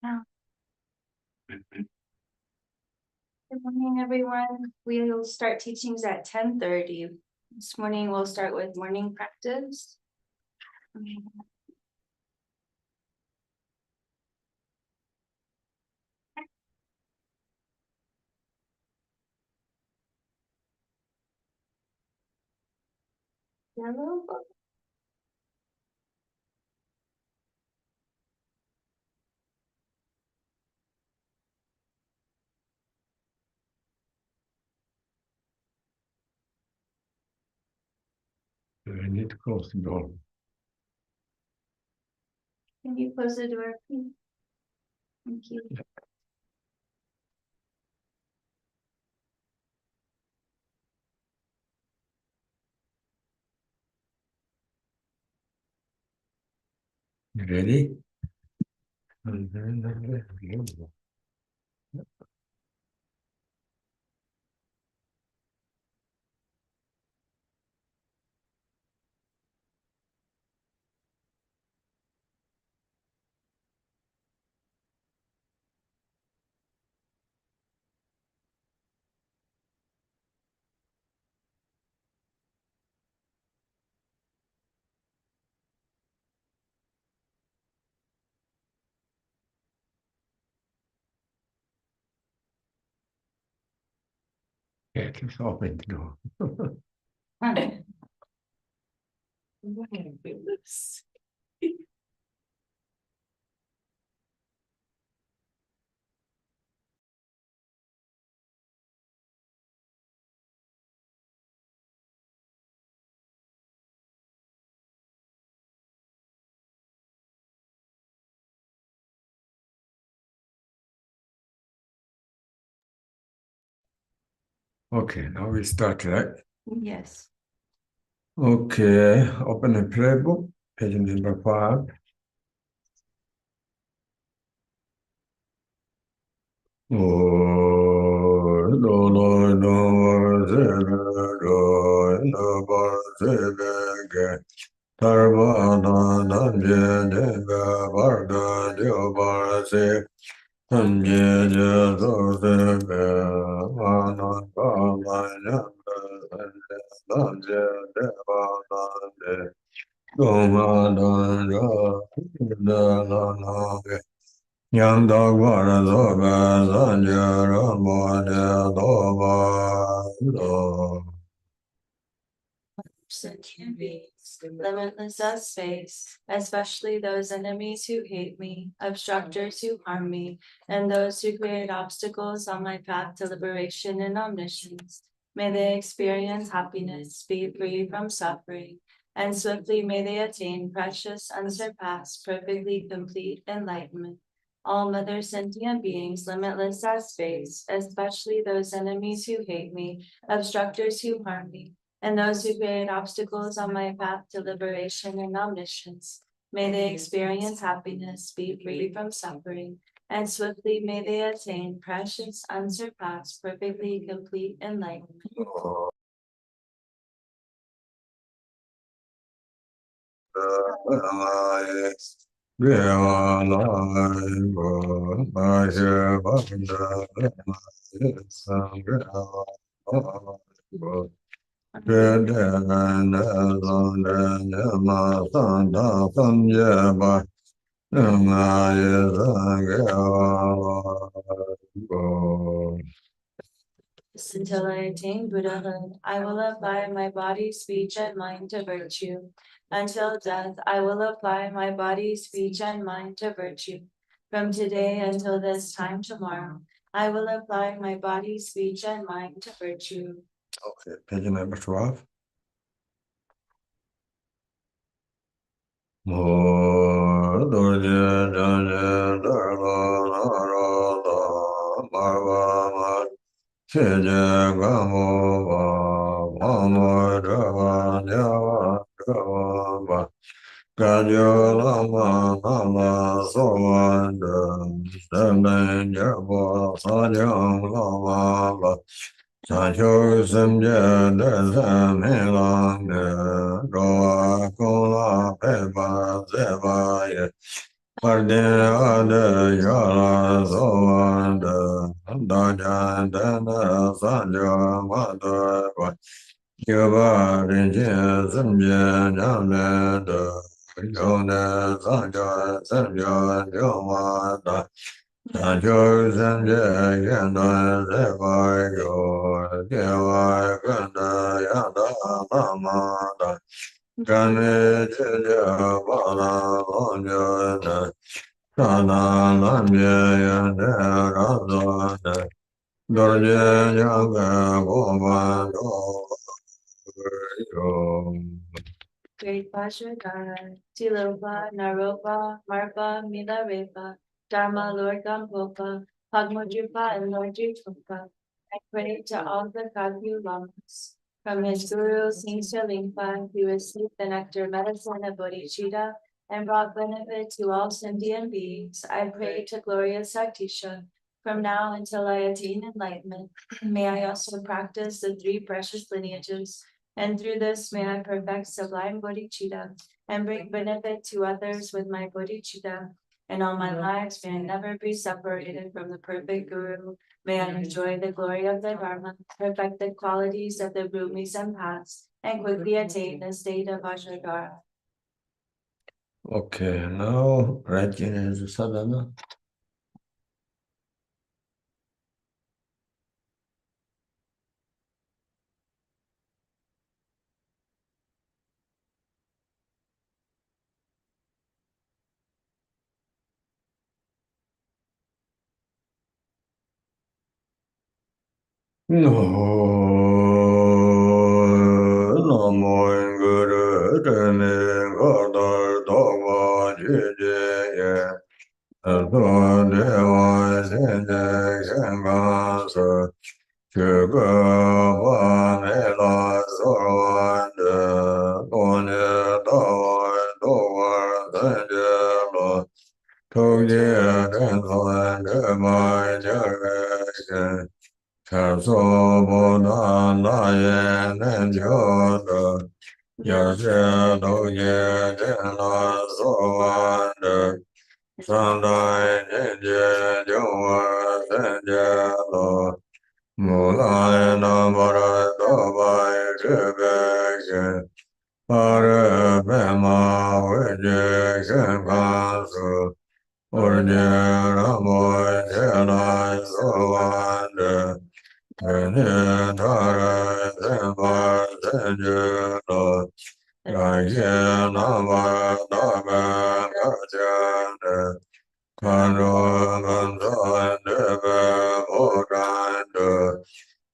Yeah. Good morning, everyone. We'll start teachings at 10:30. This morning, we'll start with morning practice. Yellow book. I need to close the door. Can you close the door, please? Thank you. You ready? Yeah, just open the door. Okay. Okay, now we start, right? Yes. Okay, open the playbook, page number 5. Oh, do, do, do, zebe, do, do, ba, zebe, ge. Tarva, da, da, je, de, ga, bar, da, dio, bar, se. Tam, je, je, do, zebe, ma, na, ba, ma, ya, ba, se, da, je, de, ba, da, de. Do, ma, da, ja, da, da, da, ge. Yang da, gwa, ra, zo, ba, za, je, ra, mo, de, do, ba, do. Can be limitless as space, especially those enemies who hate me, obstructors who harm me, and those who create obstacles on my path to liberation and omniscience. May they experience happiness, be free from suffering, and swiftly may they attain precious, unsurpassed, perfectly complete enlightenment. All mother sentient beings, limitless as space, especially those enemies who hate me, obstructors who harm me, and those who create obstacles on my path to liberation and omniscience. May they experience happiness, be free from suffering, and swiftly may they attain precious, unsurpassed, perfectly complete enlightenment. Until I attain Buddhahood, I will apply my body, speech, and mind to virtue. Until death, I will apply my body, speech, and mind to virtue. From today until this time tomorrow, I will apply my body, speech, and mind to virtue. Okay, page number 12. Lama, Lama, Lama, Sa chu sim je de se me lang de ro a kong la pe ba ze ba ye Ade ade yara sovande dajan dana sanjo mada va yoba rinje samje nyamne de yone sanjo samjo yomada sanjo samje yendo seva yo dewa ganda yada lamada Gane jeja bala onjana Sana namye yane razone Dorje yaga goma yo Great Vajradhara, Tilopa, Naropa, Marpa, Milarepa, Dharma, Lord Gampopa, Pagmodrupa, and Lord Drikung. I pray to all the Kagyu Lamas. From his guru, Saint Lingpa, he received the nectar medicine of bodhicitta and brought benefit to all sentient beings. I pray to glorious Satisha. From now until I attain enlightenment, may I also practice the three precious lineages, and through this may I perfect sublime bodhicitta and bring benefit to others with my bodhicitta. And all my lives may I never be separated from the perfect Guru. May I enjoy the glory of the Dharma, perfect the qualities of the Bhumis and paths, and quickly attain the state of Vajradhara. Okay, now right is sadhana. No, no more good turning order dogma jiji. So dewa sende shengansa. Suga wa me la sorwa de. Donye dawa dowa sende lo. Toge den de ma jare. Tarso Buddha Naye Nenjoda Yashe Doye Dena Sovande Sandai Ninje Jowa Senje Lo Mulai Namara Dobai Jibeke Pare Pema Vije Shenkansu Urje Ramo Jena Sovande Tara Zemba Zenjula Gaya Nama Nama Gajana Kano Ganda Deva Bodanda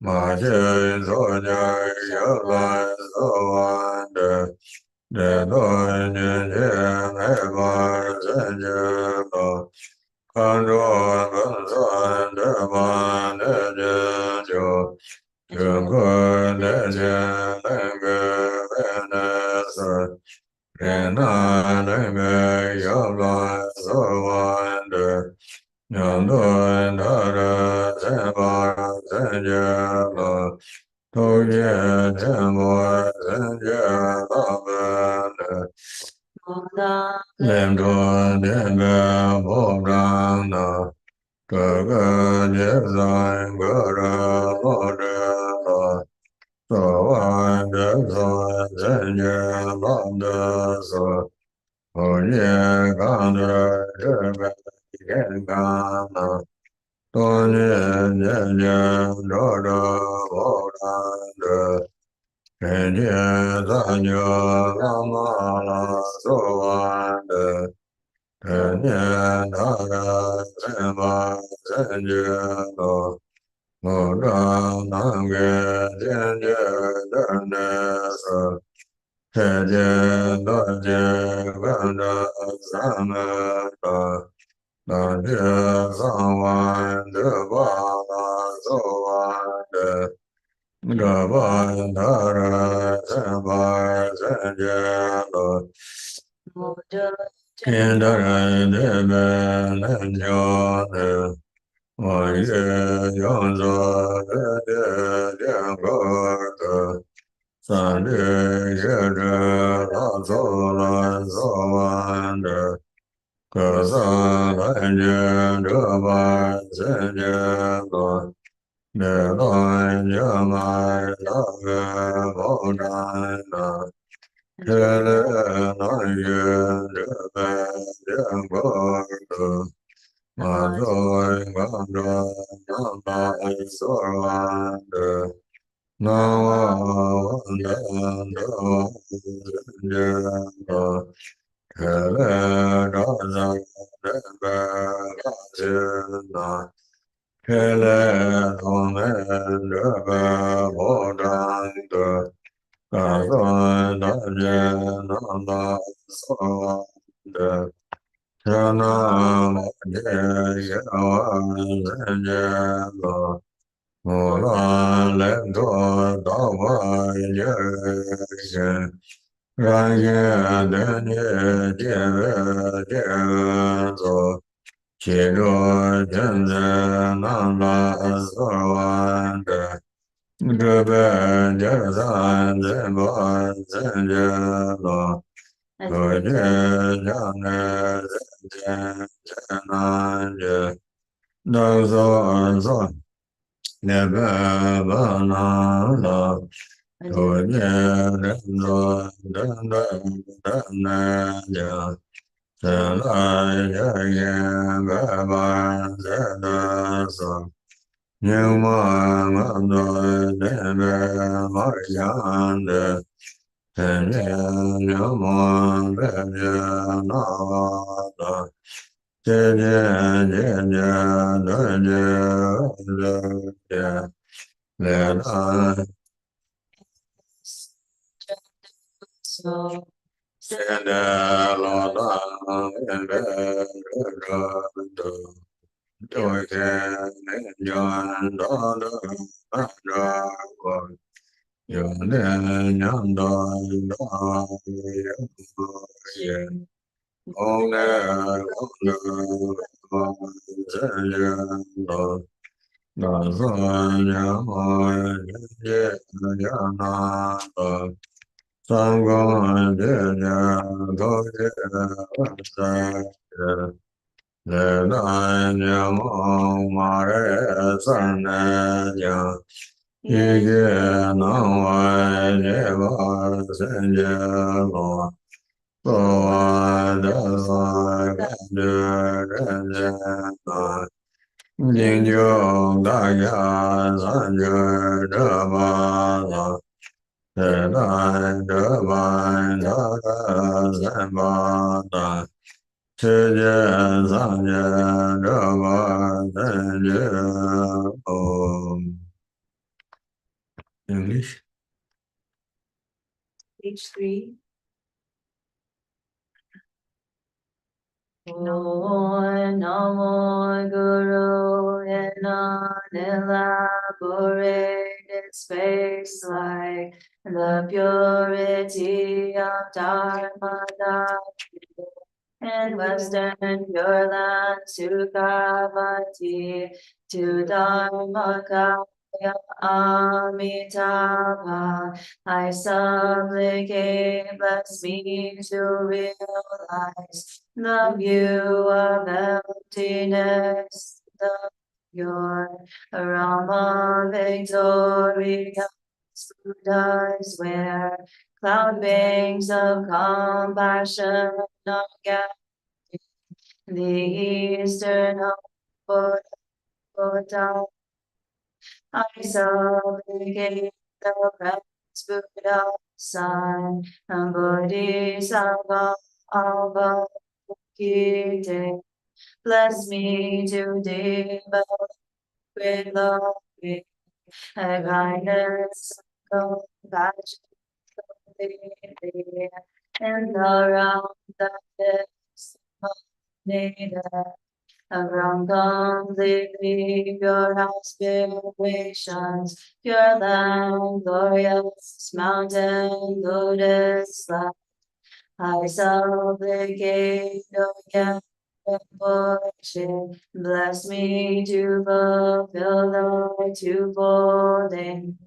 Maje Zoja Yala Zawanda Dedo Nje Eva Zenjula Kano Ganda Deva Nejo Jungko Neje Nenge Venesa Rena Nenge Yabla Sawande Nyando Ndara Zeba Zenjela Toye Jemo Zenjela Bende Lemdo Nebe Bobrana Gaga Jezai Gara Bodela so I so Zenja Landa so Oye Ganda Jebe Gana Tony Zenja Doda Bodanda Kenja Zanya Lama So Kenya Dara Zema Zenja Mura Nange Jenje Dernesa Teje Doje Vanda Sameta Danje Sawan Devana Zoande Gavan Dara Zemba Zenjelo Kendara Debe Nenjone Oye, yonzo, gorda, sande, yede, lazo, lazo, ande, Kasa Lanya Drapa Sanya Go Devan Yamai Lava Bodhana Kele Naya Drapa Yamgordo Mazoy Gandra Nama Sorvanda Nawa Wanda Dava Kele Raza Deva Razina Kele Tome Deva Bodhanda Kaza Danje Nanda Sovanda Jana Manje Yawa Zanje Mula Lento Dava Yere Ranye Denye Jeve Jeve Chiro Jenze Nanda Sarvanda Drebe Jezan Zemba Zenjelo Goje Jane Zenje Jenanje Dazo Zo Nebe Banala Goje Renzo Dende Dende So Sangha Le Nai Nyamo Mare Sarnaya Yige Nawai Neva Senja Lo Soa Dasa Gandha Gandha Jingyo Daya Sanja Dhamma Le Nai Dhamma Dara Sambata English. page 3. Namo Guru in an elaborated space like the purity of Dharma in Western Pure Land to Kavati to Dharmakaya Amitabha. I supplicate, bless me to realize the view of emptiness, the pure Rama Victoria. Buddhas where cloud wings of compassion are gathering. The eastern of Buddha, I supplicate the Prince Buddha, Son, and Bodhisattva Avalokite. Bless me today, but with love, with kindness, compassion, and around the lips of nature. Around completely pure aspirations, pure land, glorious mountain, lotus light. I supplicate your portion, bless me to fulfill the twofold aim.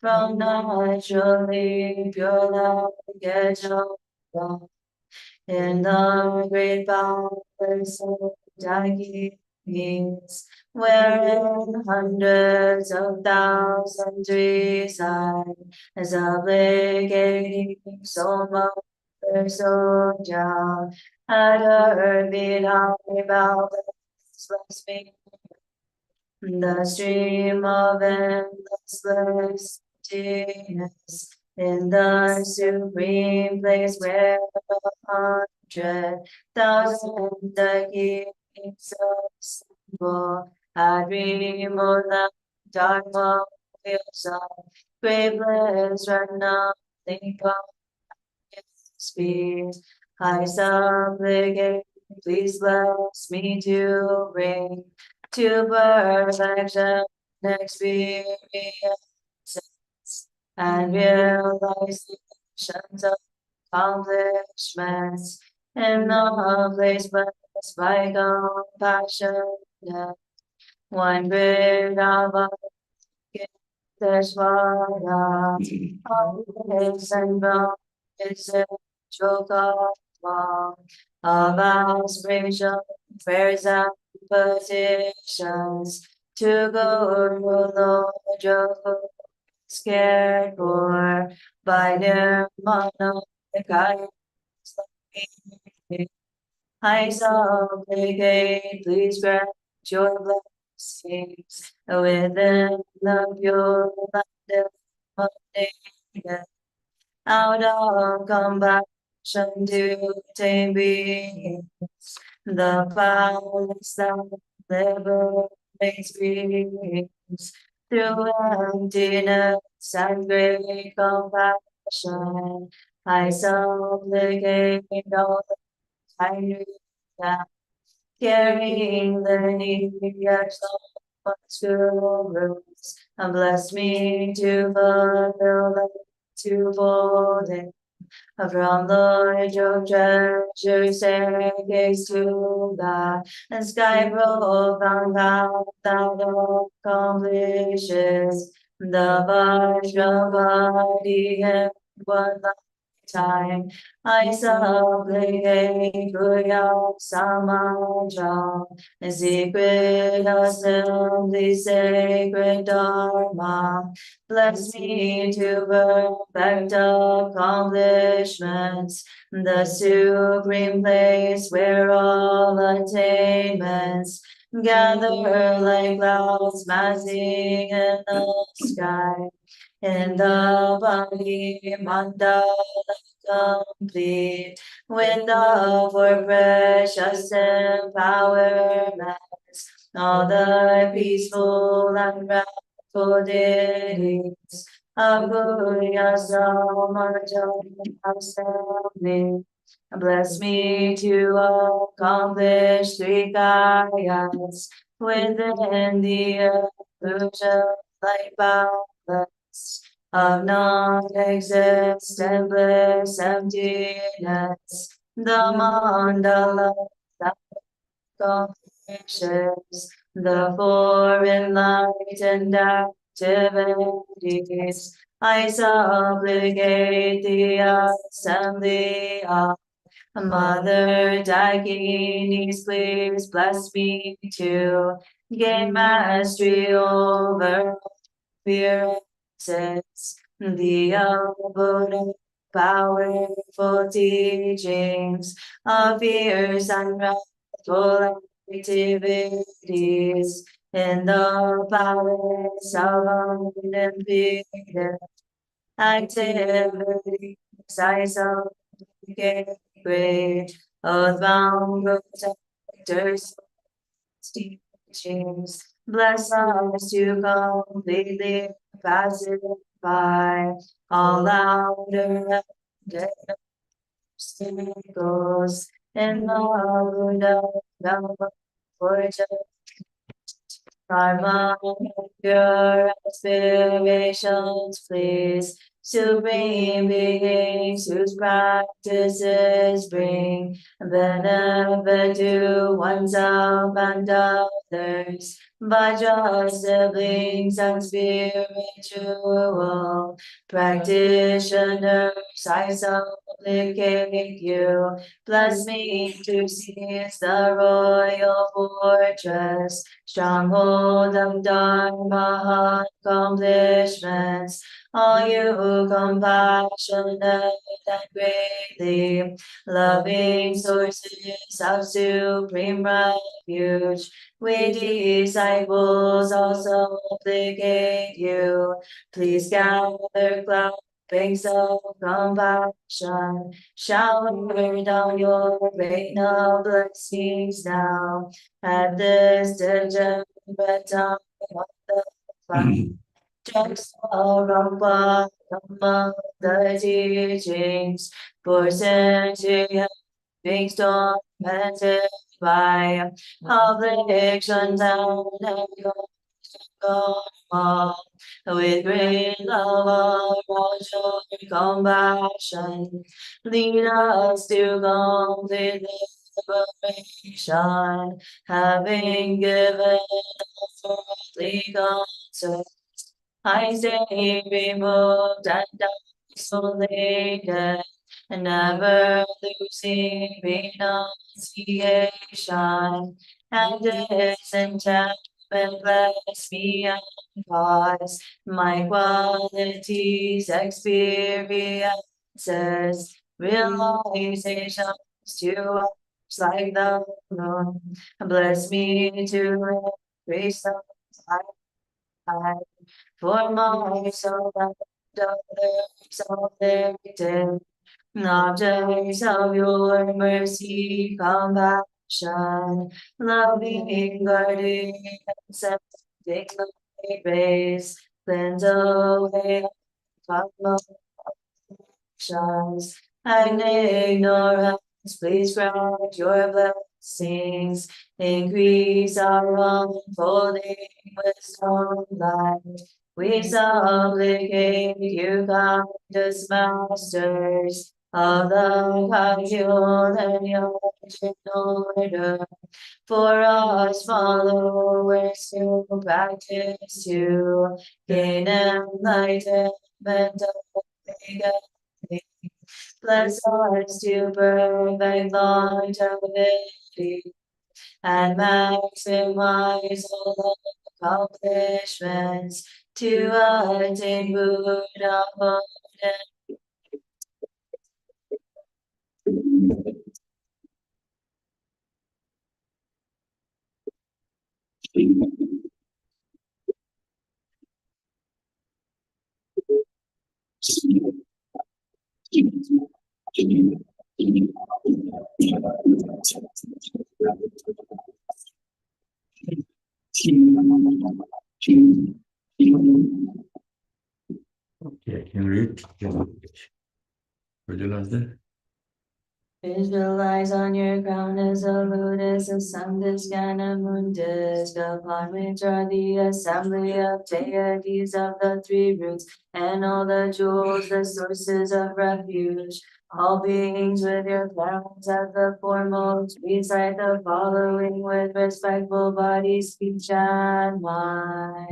From naturally pure love, get your love. in the great powers of Dagis, wherein hundreds of thousands reside, as obligating so much so down, at her beat high boundless me, the stream of endless emptiness, in the supreme place where 100,000 decades of symbol had removed the dark wheels of great bliss, Ratna, think of speed. I supplicate, please bless me to bring to perfection experiences and realizations of accomplishments in the place blessed by compassion. One great Rava, Teshwara, always and bound is a Joka of aspiration, prayers and petitions to Guru Lord Joka, scared for by Nirmana, the guidance I supplicate, please grant your blessings within the pure light of nature. Out of compassion to tame beings, the powers that liberates beings through emptiness and great compassion. I supplicate all Hallelujah. Carrying the years of schools, and bless me to fulfill the twofold from Lord your treasure staircase to God, and sky profound out thou accomplishes the Vajrapati in one lifetime. I supplicate Gurya Samaja, and secret assembly, sacred Dharma. Bless me to perfect accomplishments, the supreme place where all attainments gather like clouds massing in the sky. In the body mandala complete, with the for precious empowerments, all the peaceful and restful deities of Gurya Samajam. Bless me to accomplish three kayas within the illusion like boundless of non-existent bliss emptiness. The mandala that accomplishes the four enlightened activities. I supplicate the assembly of Mother Dakinis, please bless me to gain mastery over appearances, the abundant powerful teachings of fierce and wrathful activities in the palace of unimpeded activities. I supplicate great earthbound protectors teachings. Bless us to completely pacify all outer obstacles in the Buddha fortune. Karma, pure aspirations, please supreme beings whose practices bring benefit to oneself and others. Vajra siblings and spiritual practitioners, I supplicate you. Bless me to seize the royal fortress, stronghold of Dharma accomplishments. All you compassionate and greatly loving sources of supreme refuge. We disciples also supplicate you. Please gather cloudings of compassion. Shower down your rain of blessings now. At this degenerate time of the fight. Just Rampa among the teachings for centuries being tormented by afflictions and karma. With great love of joy, compassion, lead us to complete liberation, having given us earthly concern. I say removed and isolated, and never losing renunciation, and disenchantment bless me and cause my qualities, experiences, realizations to us like the moon. Bless me to increase the light for my soul and others afflicted. Objects of your mercy, compassion, loving guardians, and take grace, cleanse away actions and ignorance. Please grant your blessings, increase our unfolding wisdom light. We supplicate you, kindest masters of the Kagyu and Yojin order. For us followers who practice to gain enlightenment of the bless us to perfect longevity and maximize all accomplishments to attain Buddhahood. Okay, can you read? Would you like that? Visualize on your crown as a lotus, a sundus mundus, upon which are the assembly of deities of the three roots, and all the jewels, the sources of refuge. All beings with your crowns at the foremost, recite the following with respectful body, speech, and mind.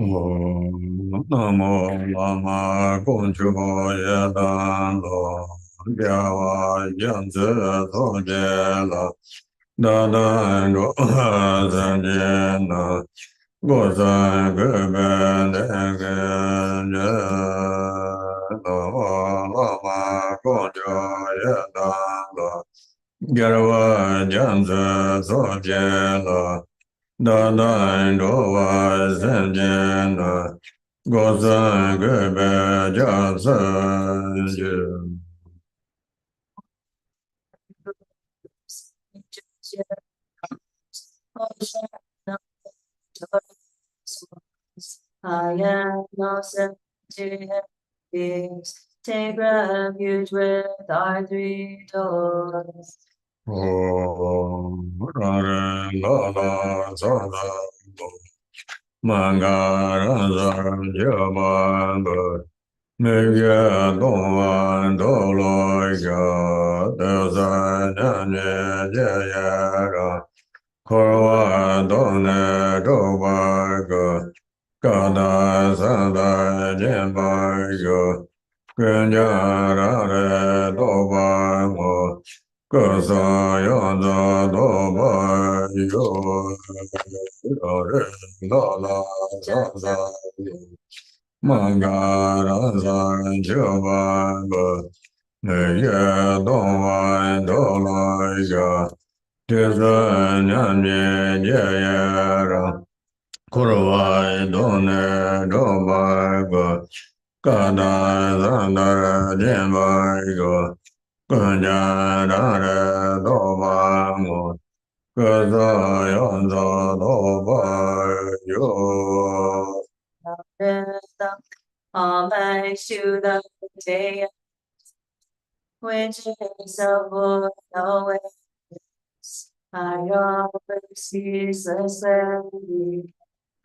Namo Lama Kunchu Yadan Lo Gyawa Gyamptso Sojela Dadan Go Zanjena Gozan Geben Degen Namo Lama Kunchu Yadan Lo Gyawa Gyamptso Sojela Dadan Go Zanjena Gozan Gebe Jasan I am lost to beings. Take refuge with our three doors. Om Rare Lala Sada Mangara Jabamba Mega Dongwan Dolo Ya Desa Nanye Jayara Korwa Done Doba Go Kada Sada Jemba Go Kenyara Re Doba Mo Kasa Yanda Doba Yo Re Dala Sa Mangara San Chava Ye Dong Wan Do Lai Ga Tisa Nyan Ye Ye Ra Kurvai Do Ne Do Bai Ga Kada San Da Jen Bai Ga Kanya Da Re Do Ba Mo Kaza Yan Da Do Bai Yo Homage to the day which is of always. I offer ceaselessly.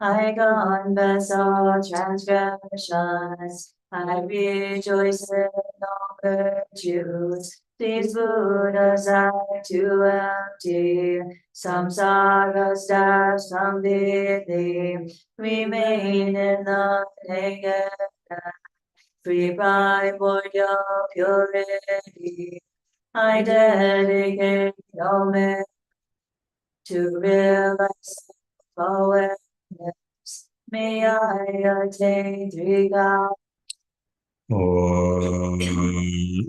I confess all transgressions. I rejoice in all virtues. These Buddhas are too empty. Samsara's depths completely remain in the naked, free by your purity. I dedicate all to realize awareness. May I attain Drikung. Om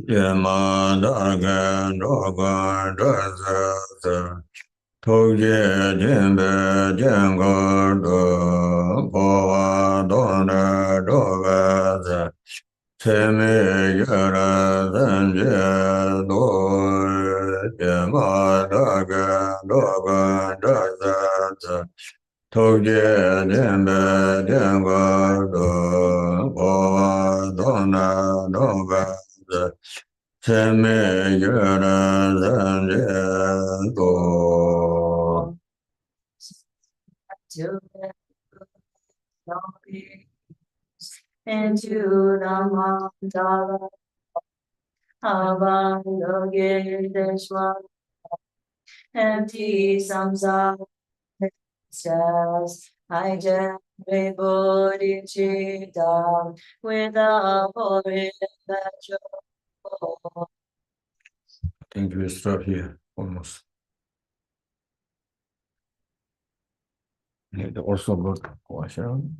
Yama Dagan Dogan Dasa Toge Jimbe Jengo Do Boa Dona Doga Semi Yara Zanje Do Yama Dagan Dogan Dasa Toge Jembe Jengo Do Boa Dona Doga Seme Yara Zanje Do To into the mandala Avandogeshwar empty samsara says I gently bodhicitta without worry that you I think we stop here almost. Need also good question.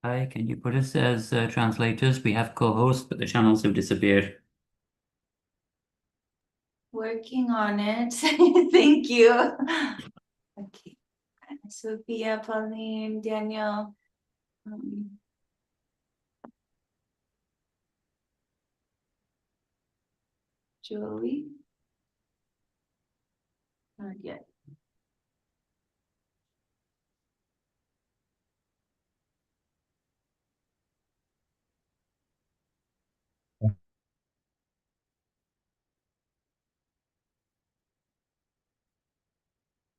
Hi, can you put us as translators? We have co-hosts, but the channels have disappeared. Working on it. Thank you. Okay. Sophia, Pauline, Daniel. um, Joey. Not yet.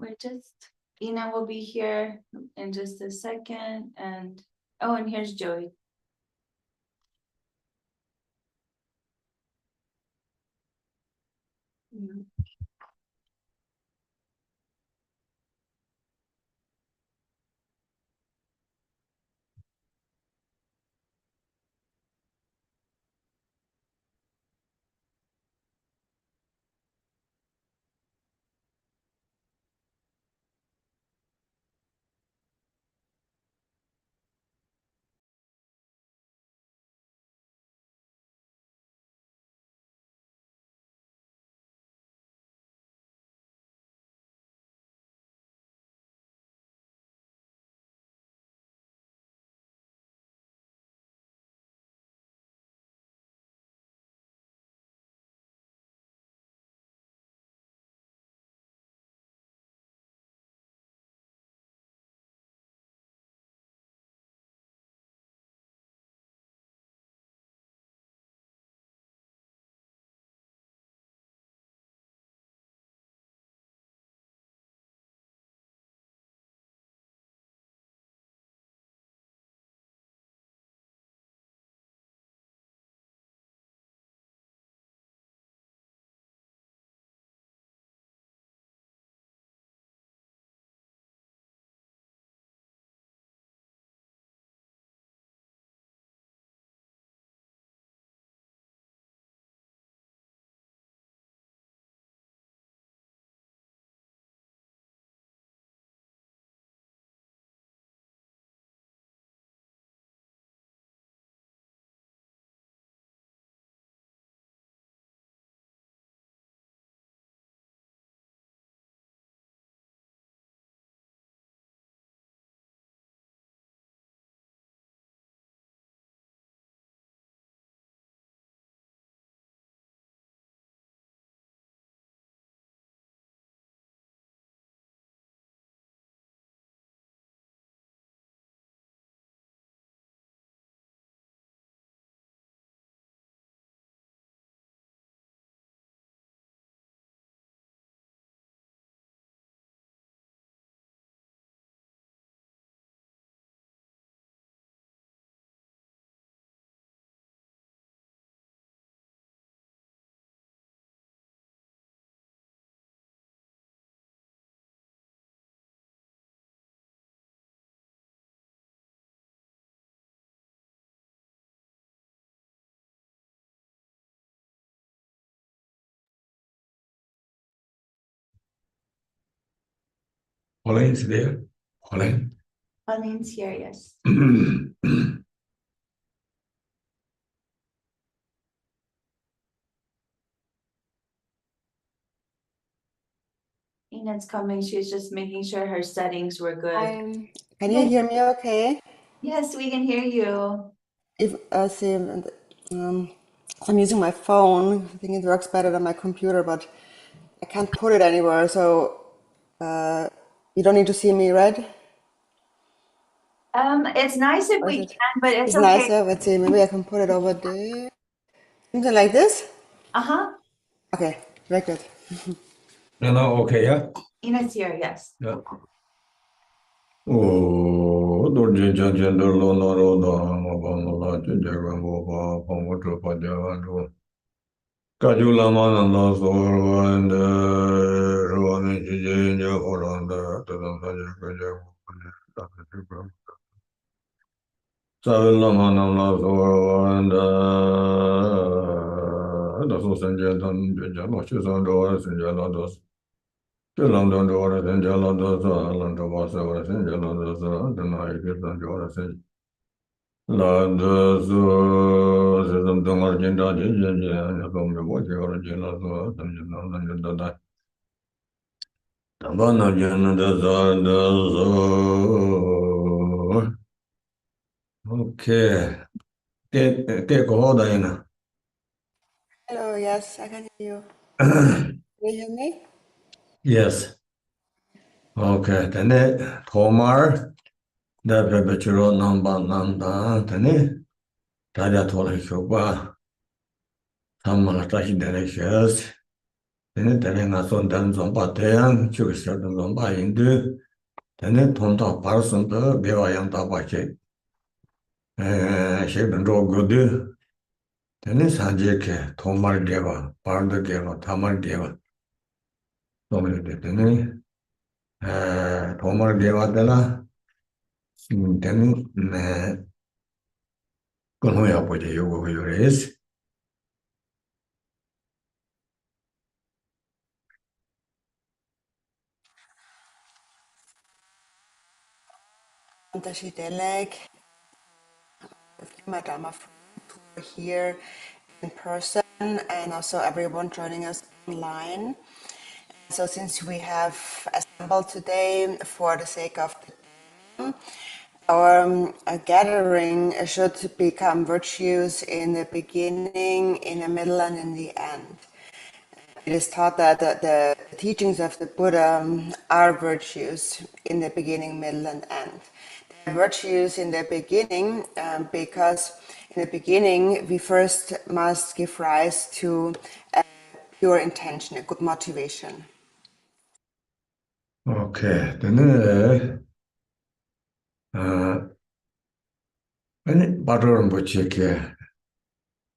We're just, Ina will be here in just a second, and oh, and here's Joey. Mm. Pauline's there. Pauline. Pauline's here, yes. Ina's coming. She's just making sure her settings were good. Can you hear me okay? Yes, we can hear you. If see, I'm using my phone. I think it works better than my computer, but I can't put it anywhere. So you don't need to see me, right? It's nice if Or is we it? can, but it's It's okay. nicer. Let's see. Maybe I can put it over there. Something like this. Uh-huh. Okay, very good. You know, okay, yeah? Ina's here, yes. Yeah. Oh, dorje jajen de lo no ro da ma ba ma la chen je ga mo ba pa mo tro pa ja ga ro. Ka ju la ma na la so ro an de ro ni ji je je o ran da ta da sa je ga je mo pa ne da ta ju ba. Sa la ma na la so ro an da so sen je dan je ja no shi san ro sen je la da. Je lang dan ro sen je la da sa lan da ba sa sen je la da sa da na ai ke san jo sen La de su se dum dum ar jin da jin jin jin ya ko me bo je ar jin la so dum jin na jin da da da ba na jin da za da zo okay ke ko ho da ina Hello, yes, I can hear you. Can you hear me? yes okay tene tomar da be be chiro nam ba nam da tene da ja to le sho ba tham ma ta shi da le shes tene tene na son dan zon ba te yang chu ge sha dan zon ba yin de tene ton da par son da be wa yang da ba che she ben ro go de tene san je ke tomar ge ba par de ge ba tamar ge ba to me de tene tomar ge ba de la tene con noi a poi io voglio res Unterschiedlich, Madame here in person and also everyone joining us online. So since we have assembled today for the sake of our gathering should become virtues in the beginning, in the middle, and in the end. It is taught that the teachings of the Buddha are virtues in the beginning, middle, and end. They are virtues in the beginning because in the beginning we first must give rise to a pure intention, a good motivation. ok tene ani bator mo cheke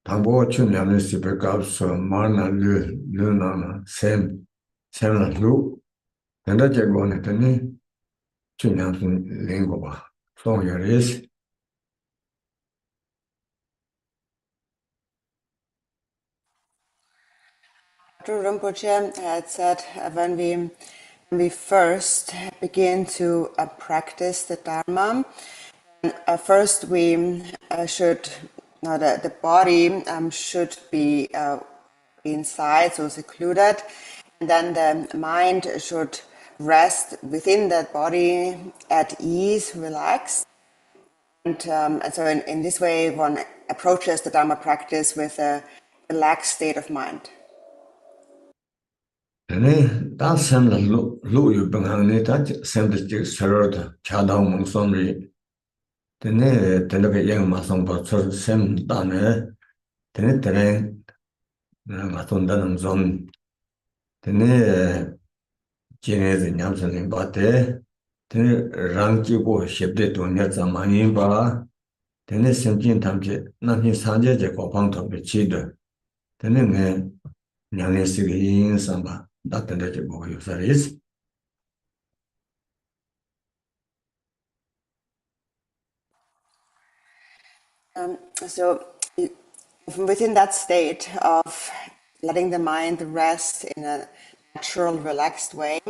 tambo chun ya ne si be kap so mana lu na sem na lu tenda je go ne tene chun ya sun lengo ba so ya res Dr. Rinpoche had said when we first begin to practice the Dharma, first we should, no, the body should be inside, so secluded, and then the mind should rest within that body at ease, relaxed. And so in this way, one approaches the Dharma practice with a relaxed state of mind. tene ta sem la lu yu bang hang ne ta sem de je sero da cha da mong som ri tene ke yang ma song ba sem da ne tene ma ton da nang zon tene Chenrezig nyamsa lingpa te, tene rangji go shibde to nyatsa ma yinpa, tene semjin tamche namhin sanje je kopang tobe chide, tene nge nyamne sige yin samba, da tende je go yu saris. So within that state of letting the mind rest in a natural, relaxed way,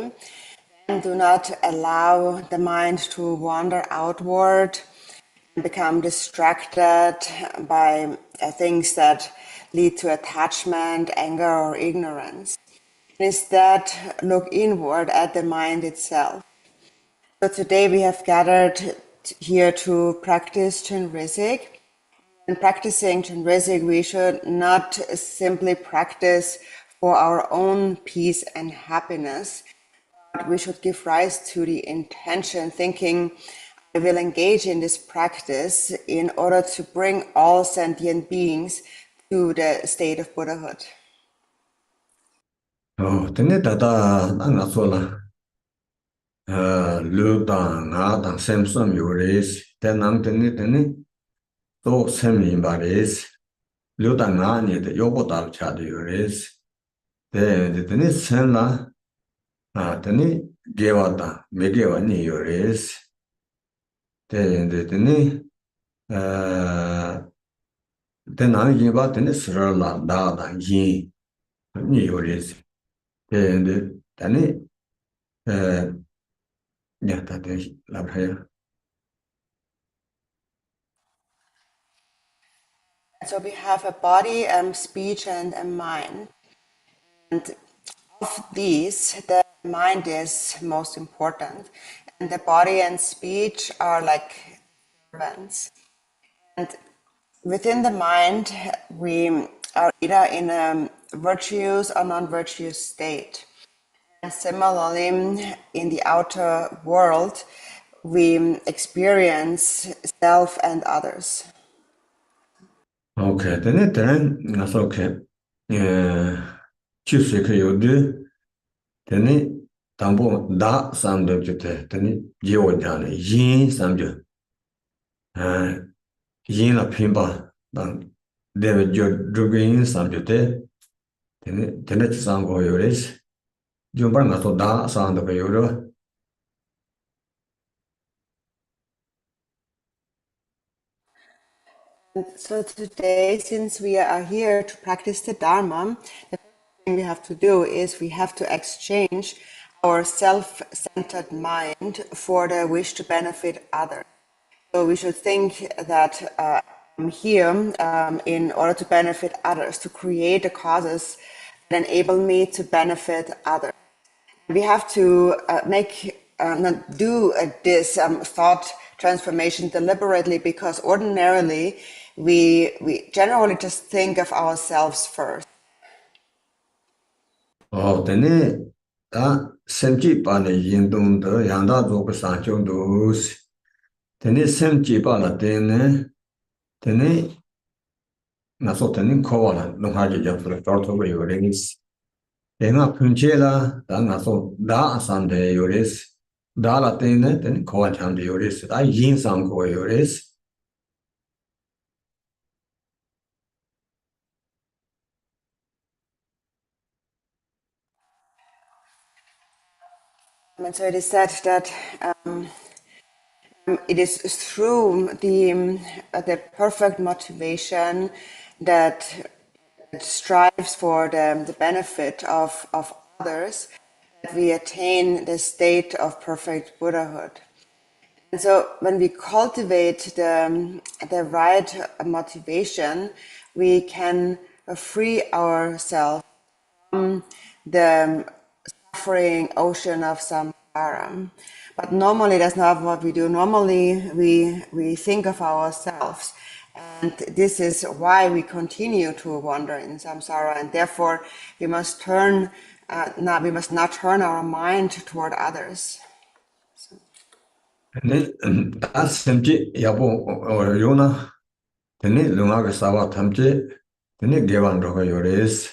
and do not allow the mind to wander outward and become distracted by things that lead to attachment, anger, or ignorance. Instead, look inward at the mind itself. So today we have gathered here to practice Chenrezig. In practicing Chenrezig, we should not simply practice for our own peace and happiness, but we should give rise to the intention, thinking, I will engage in this practice in order to bring all sentient beings to the state of Buddhahood. Oh, tene tata nga sola, lu dang nga dang sem som yu res, tenang tene to sem yinpa res, lu dang nga nye de yobo dal cha de yu res, tene sem la, tene gewa dang, me gewa nye yu res, tene tenang yinpa tene sra la da dang yin nye yu res, tene ya tate la praya. So we have a body, speech, and a mind. And of these, the mind is most important, and the body and speech are like servants. And within the mind, we are either in a virtuous or non-virtuous state. And similarly, in the outer world, we experience self and others. Okay, that's okay. Choose you do. Then tambo da some of the then you done yin some do. Yin a pimba, then there were your drinking some of the then it's some of yours. You bring us to da sound of your. So today, since we are here to practice the Dharma, the first thing we have to do is we have to exchange our self-centered mind for the wish to benefit others. So we should think that I'm here in order to benefit others, to create the causes that enable me to benefit others. We have to do this thought transformation deliberately, because ordinarily we generally just think of ourselves first. Oh, then semji pan yin dong de yang da zo san chung dos. Then semji pan la then na so then ko la long ha ji jang for to go yo rings. Then punche la na so da san de yo res. Da la then ko chang de yo res. Da yin sang ko yo res. And so it is said that it is through the perfect motivation that strives for the benefit of others that we attain the state of perfect Buddhahood. And so when we cultivate the right motivation, we can free ourselves from the suffering ocean of samsara. But normally that's not what we do. Normally we think of ourselves. And this is why we continue to wander in samsara, and therefore we must we must not turn our mind toward others. Then da semji ya bo yo na. Then lunga ga sawa tamji. Then gewan ro yo res.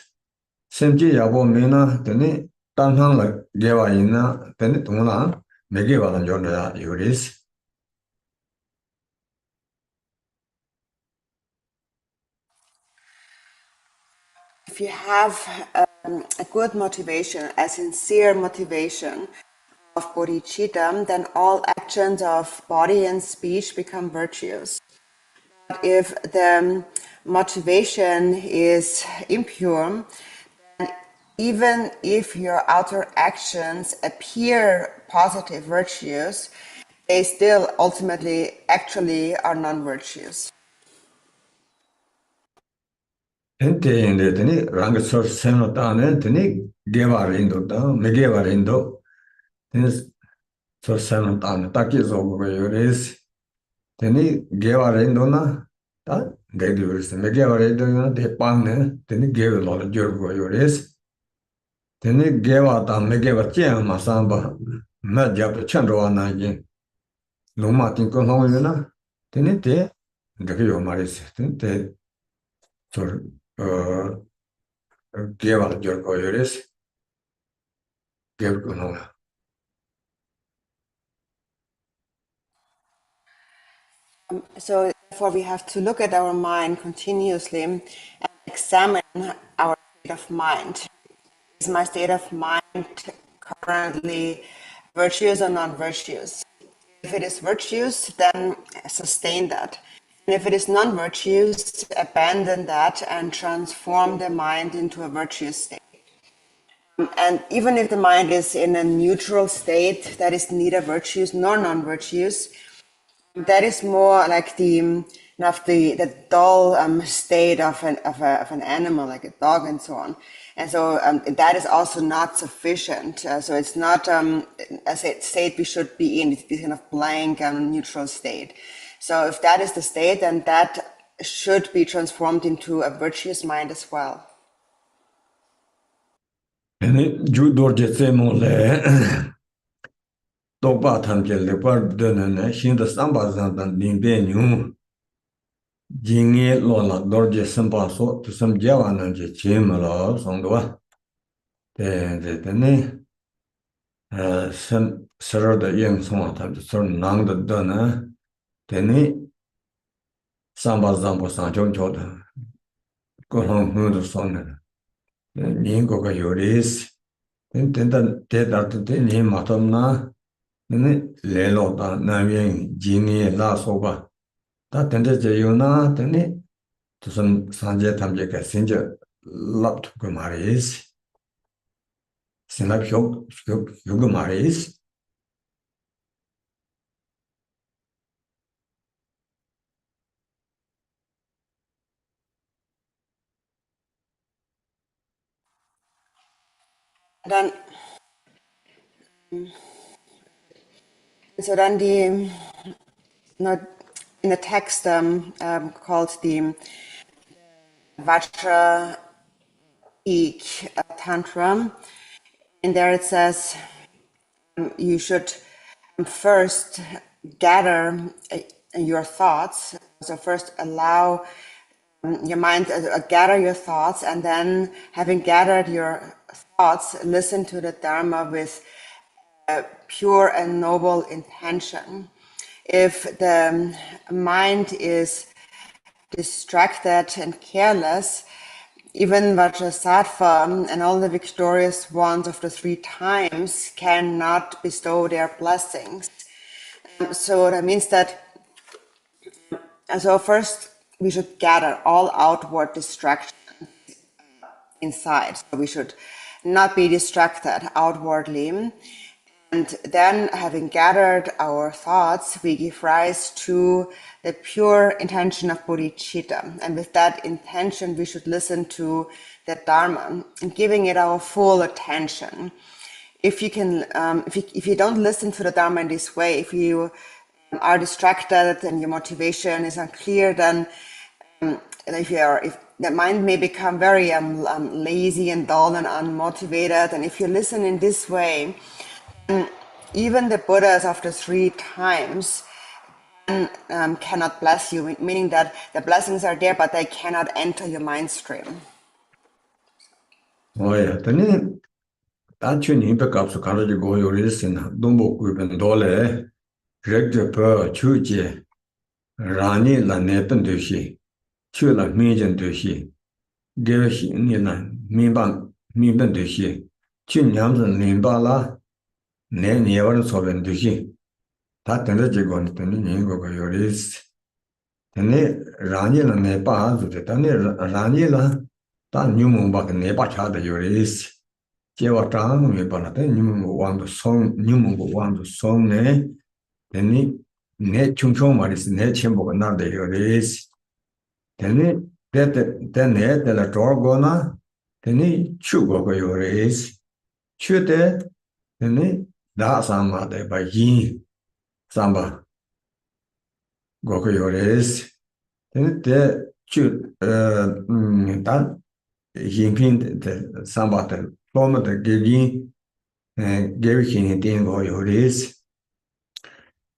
Semji ya bo me na then tan hang la gewa yin na then tung la me gewa la yo na yo res. If you have a good motivation, a sincere motivation of bodhicitta, then all actions of body and speech become virtuous. But if the motivation is impure, then even if your outer actions appear positive, virtuous, they still ultimately actually are non-virtuous. Then rang sor seno ta ne then gewa rindo ta me gewa rindo. Then sor seno ta ne ta ki zo go yo res. Then gewa rindo na ta de de res me gewa rindo na de pan ne then gewa lo le jor go yo res. Then gewa ta me gewa chen ma san ba ma ja pa chen ro na yin. Lo ma tin ko no yo na. Then de yo ma res. Then de sor gewa jor go yo res. So therefore we have to look at our mind continuously and examine our state of mind. Is my state of mind currently virtuous or non-virtuous? If it is virtuous, then sustain that. And if it is non-virtuous, abandon that and transform the mind into a virtuous state. And even if the mind is in a neutral state that is neither virtuous nor non-virtuous, that is more like the the dull state of an animal like a dog and so on. And so that is also not sufficient. So it's not a state we should be in. It's this kind of blank neutral state. So if that is the state, then that should be transformed into a virtuous mind as well. And you do the same Zopa tamche lepa dene shinda samba zandan limbe nyu jingi lola dorje samba so to some jawana je chimala songwa ne sem sero de yeng song ta so nang de dene teni samba zambo san jong jo de ko hong hu de song ne ning go ga yoris ten te da te ni matom na ne le lo da na yen jingi la so ba 다 된대제 요나 되니 무슨 산제 탐제가 신제 랍투고 말이스 신압효 요거 말이스 Dann, so dann die, in the text called the Vajra Ik Tantra, in there it says you should first gather your thoughts. So first allow your mind gather your thoughts, and then having gathered your thoughts, listen to the Dharma with pure and noble intention. If the mind is distracted and careless, even Vajrasattva and all the victorious ones of the 3 times cannot bestow their blessings. So that means that, so first we should gather all outward distractions inside. So we should not be distracted outwardly. And then, having gathered our thoughts, we give rise to the pure intention of bodhicitta. And with that intention, we should listen to the Dharma and giving it our full attention. If you can, if you don't listen to the Dharma in this way, if you are distracted and your motivation is unclear, then if the mind may become very lazy and dull and unmotivated. And if you listen in this way, even the Buddhas of the 3 times cannot bless you, meaning that the blessings are there, but they cannot enter your mind stream. oh yeah teni ta chuni be kap su karo ji go yoris na dombo ku ben dole rek de pa chu je rani la ne pen de shi chu la mi jen de shi ge shi ni na mi ben de shi chu nyam zhen lin ba la ne nie wan so ben de shi ta tende je go ni teni ni go yoris teni rani la ne pa zu de teni rani la 다 뉴몬 밖에 내 바차다 요리스 제와 장을 받았대 뉴몬 왕도 성 뉴몬 왕도 성네 되니 내 충청 말이스 내 첨보가 나데 요리스 되니 되네 되라 돌고나 되니 추고가 요리스 추데 되니 다사마데 바이 삼바 고가 요리스 되니 다 Yinping the Samba the Loma the Gigi Gary King Ding or Yoris.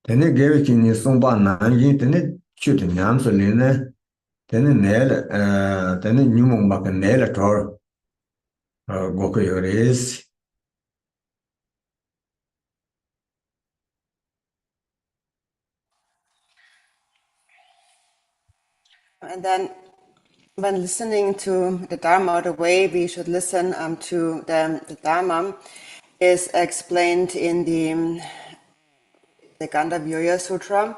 Then it Gary King is Sumba Nanji, then it shoot in Yamsolina, then a nail, then a Newman Bak and nail at all. Goka Yoris. And then when listening to the Dharma, the way we should listen to the Dharma is explained in the Gandhavyoga Sutra.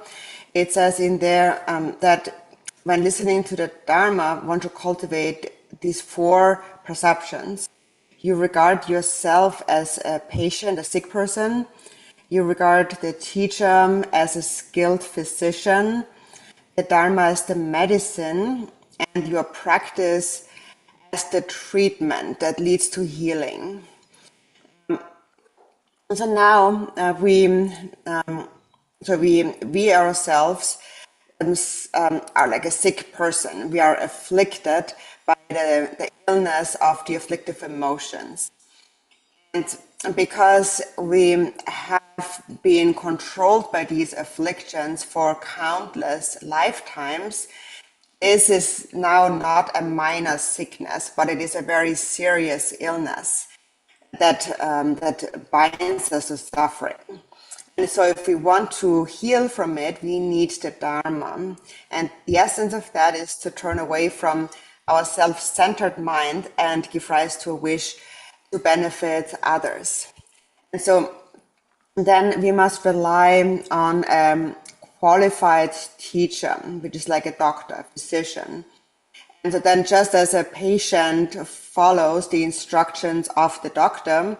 It says in there that when listening to the Dharma, one should cultivate these 4 perceptions. You regard yourself as a patient, a sick person. You regard the teacher as a skilled physician. the Dharma as the medicine and your practice as the treatment that leads to healing. So now we ourselves are like a sick person. We are afflicted by the illness of the afflictive emotions. And because we have been controlled by these afflictions for countless lifetimes, this is now not a minor sickness, but it is a very serious illness that binds us to suffering. And so if we want to heal from it, we need the Dharma. And the essence of that is to turn away from our self-centered mind and give rise to a wish to benefit others. And so then we must rely on a qualified teacher, which is like a doctor, a physician. And so then just as a patient follows the instructions of the doctor,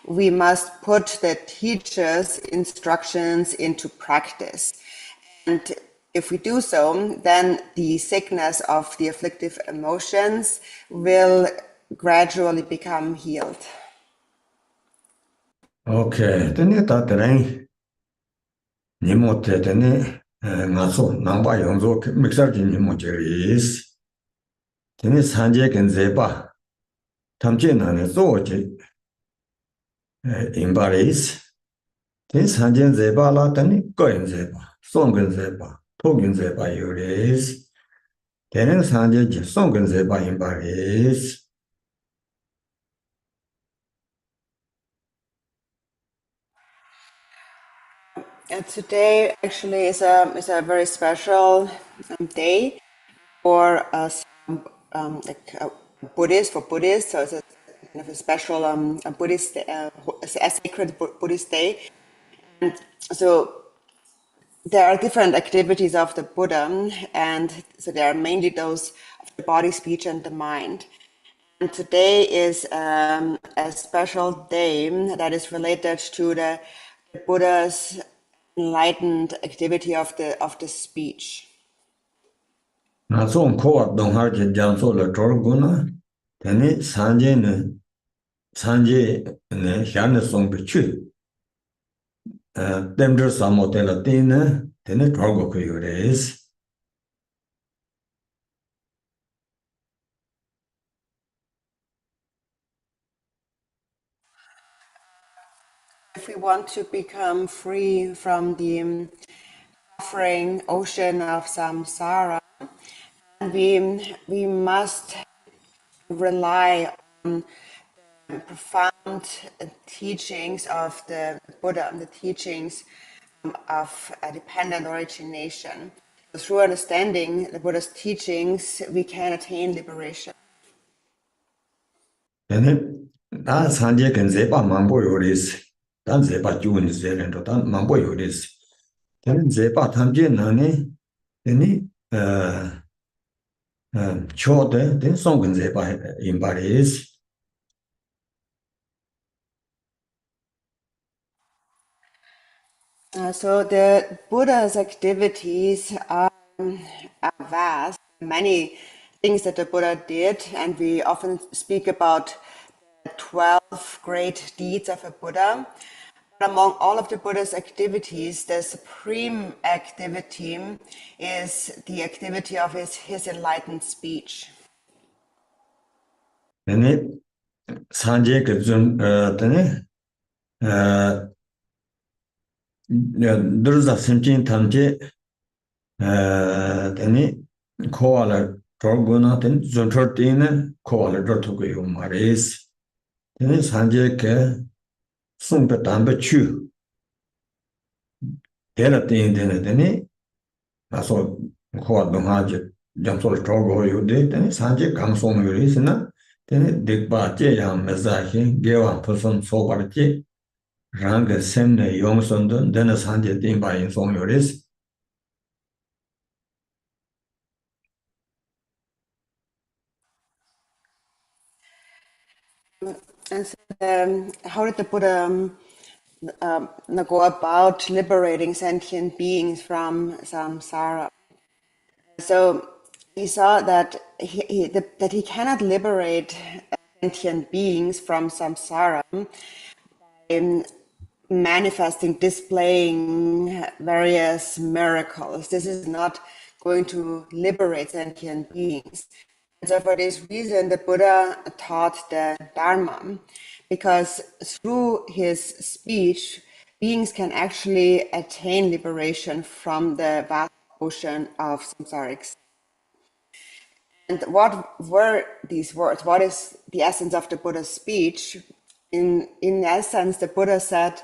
we must put the teacher's instructions into practice. And if we do so, then the sickness of the afflictive emotions will gradually become healed. Okay, tene ta tereng nimo te tene ngaso nangba yongzo mixer ji nimo jeris. Tene sanje ken zeba tamche nane zo je imbaris. Tene sanje zeba la tene goyen zeba, songen zeba, togen zeba yuris. Tene sanje je songen zeba imbaris. Today actually is a very special day for us Buddhists, for Buddhists. So it's a kind of a special a Buddhist, it's a sacred Buddhist day. And so there are different activities of the Buddha, and so there are mainly those of the body, speech, and the mind. And today is a special day that is related to the Buddha's enlightened activity of the speech. Ngaso kowa donghar je Gyamptso le torguna tene sanje ne hyane songpe chu temdra samo tela tene torgo ko yores. If we want to become free from the suffering ocean of samsara, we must rely on the profound teachings of the Buddha, the teachings of a dependent origination. So through understanding the Buddha's teachings, we can attain liberation. Tene da sanje ken zeba mambo yores. Dan zeba juun zelen dan mambo yores. Tene zeba tamje nane tene chode tene songen zeba imbaris. So the Buddha's activities are vast, many things that the Buddha did, and we often speak about the 12 great deeds of a Buddha. But among all of the Buddha's activities, the supreme activity is the activity of his enlightened speech. Tene sanje ke zun tene durza simchin tamje tene koala torguna tene zuntor tene koala dortogo yumaris. Tene sanje ke sumpe tambe chu tela tene aso koala dongaje Gyamptso torgo yude tene sanje gangsong yuris na tene dikpa je yang mezahi gewa puson sobar je rang semne yongsondo dena sanje timba in song yuris. And so, how did the Buddha go about liberating sentient beings from samsara? So he saw that that he cannot liberate sentient beings from samsara in manifesting, displaying various miracles. This is not going to liberate sentient beings. And so for this reason, the Buddha taught the Dharma, because through his speech, beings can actually attain liberation from the vast ocean of samsaric. And what were these words? What is the essence of the Buddha's speech? In essence, the Buddha said,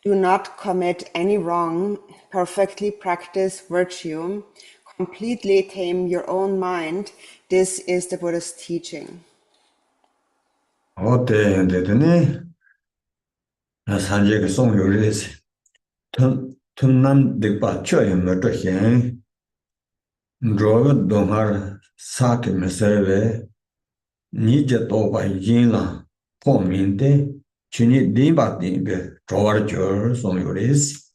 do not commit any wrong, perfectly practice virtue, completely tame your own mind. This is the Buddha's teaching. 어때 되더니 산재가 송요리스 tumnam dikpa choye mito hen droga domar sak meserve nije toba yinla pominte chuni dimba dimbe drogar jor 송요리스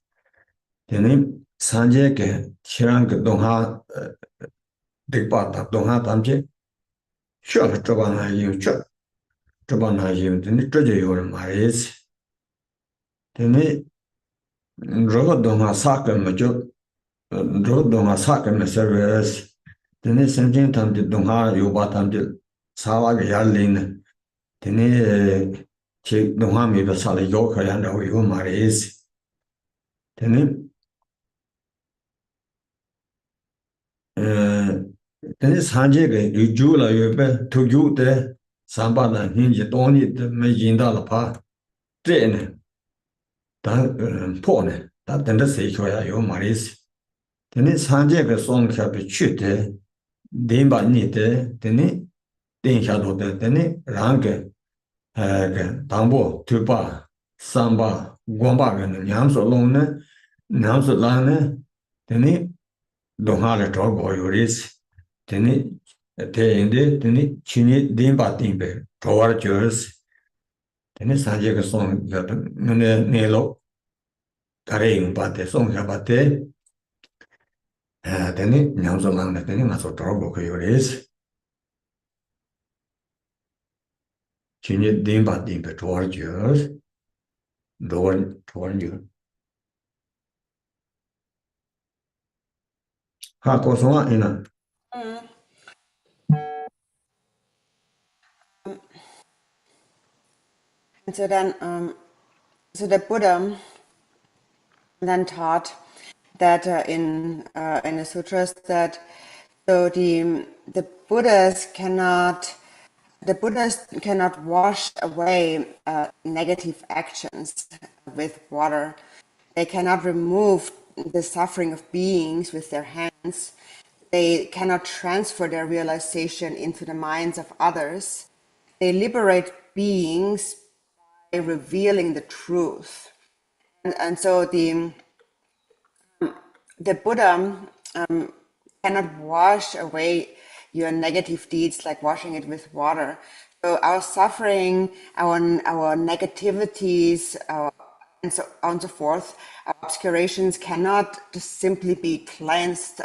되니 산재게 chiran ke donha dikpa ta donha tamje chö chobana yu chö chobana yu 되니 쪼제 yor 마레스 되니 droga donha sak mejo droga donha sak meserve 되니 생진 탐지 동하 요바 탐지 사와게 yar린 되니 제 동하 미도 살이 요커란다고 이거 말이지 되니 되니 산제게 유주라 요베 투주데 삼바나 힌지 돈이 메진다라 파 때네 다 포네 다 된다 세켜야 요 말이지 되니 산제게 송샤비 취데 덴바니데 되니 덴샤도데 되니 랑게 당보 투바 삼바 권바는 냠소롱네 냠소라네 되니 동하를 저거 요리스 되니 대인데 되니 친이 덴바띵베 저와 저스 되니 산제가 송 너네 네로 가레인 바데 송샤바데 되니 냠소랑네 되니 나서 저거 요리스 친이 덴바띵베 저와 저스 도원 도원요 하고송아 이나 And so then, so the Buddha then taught that in the sutras that so the Buddhas cannot wash away negative actions with water. They cannot remove the suffering of beings with their hands. They cannot transfer their realization into the minds of others. They liberate beings by revealing the truth. And so the Buddha cannot wash away your negative deeds like washing it with water. So our suffering, our negativities, and so on and so forth, our obscurations cannot just simply be cleansed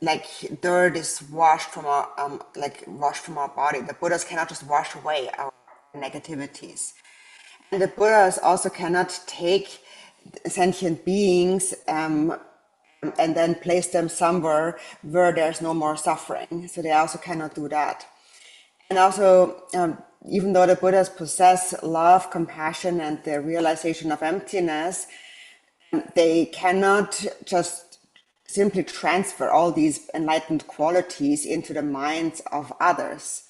like dirt is washed from our body. The Buddhas cannot just wash away our negativities. And the Buddhas also cannot take sentient beings and then place them somewhere where there's no more suffering. So they also cannot do that. And also, even though the Buddhas possess love, compassion, and the realization of emptiness, they cannot just simply transfer all these enlightened qualities into the minds of others.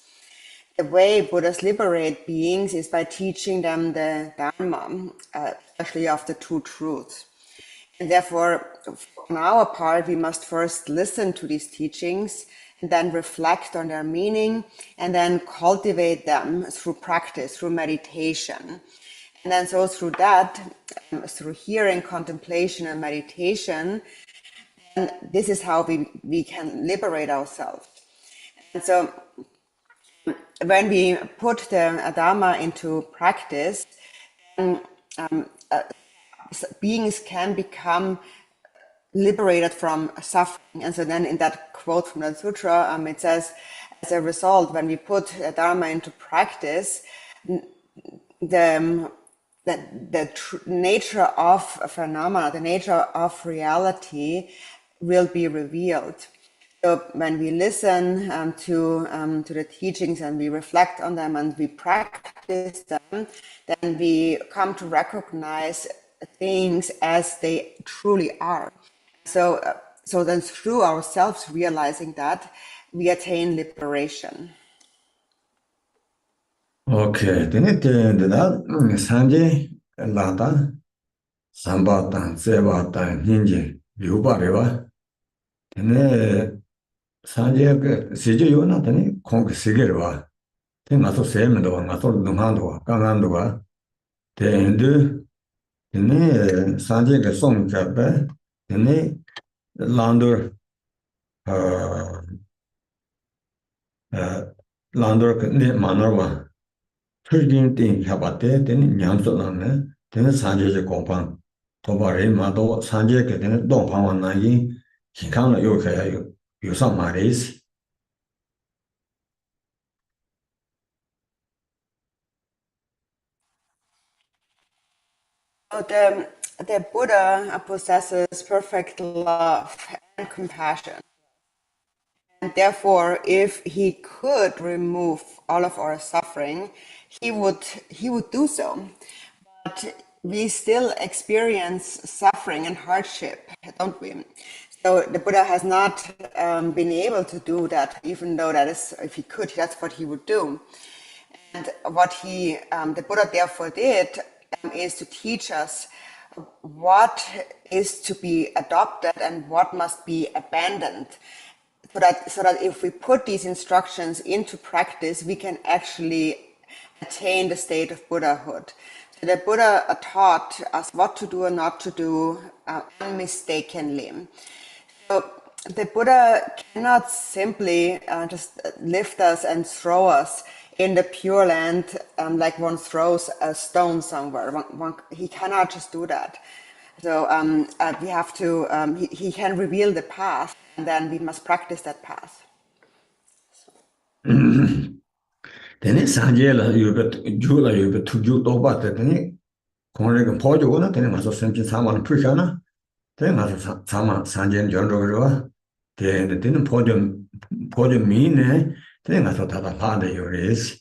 The way Buddhas liberate beings is by teaching them the Dharma, especially of the two truths. And therefore, on our part, we must first listen to these teachings and then reflect on their meaning and then cultivate them through practice, through meditation. And then so through that, through hearing, contemplation, and meditation, and this is how we can liberate ourselves. And so when we put the Dharma into practice, beings can become liberated from suffering. And so then in that quote from the sutra, it says, as a result, when we put Dharma into practice, the nature of phenomena, the nature of reality will be revealed. So when we listen to the teachings and we reflect on them and we practice them, then we come to recognize things as they truly are. So, so then through ourselves realizing that, we attain liberation. Okay, then that Sanjay Lata Sambatan Sevatan Hinji Yubareva. Then Sanjay Siju Yona, then Kong Sigirva. Then also Semendo, Maso Dumando, Gangandoa. Then do Sanjay Song Jabe, then Lander Lander Manorva. Turgin thing Habate, then Yamsolan, then Sanjay Compan. Tobari Mado Sanjay, then Don Pawanagi, he can't you some maris. So the Buddha possesses perfect love and compassion. And therefore, if he could remove all of our suffering, he would do so. But we still experience suffering and hardship, don't we? So the Buddha has not been able to do that, even though that is, if he could, that's what he would do. And what the Buddha therefore did is to teach us what is to be adopted and what must be abandoned. So that if we put these instructions into practice, we can actually attain the state of Buddhahood. So the Buddha taught us what to do and not to do unmistakably. So the Buddha cannot simply just lift us and throw us in the Pure Land like one throws a stone somewhere. He cannot just do that. So we have to, he can reveal the path, and then we must practice that path. Then Sanjay, you bet Jula, you bet to you about the Conrad Pojo, then I was sent someone Prishana, then I was someone Sanjay John Roga, then the didn't podium mean, then I thought that a part of your is.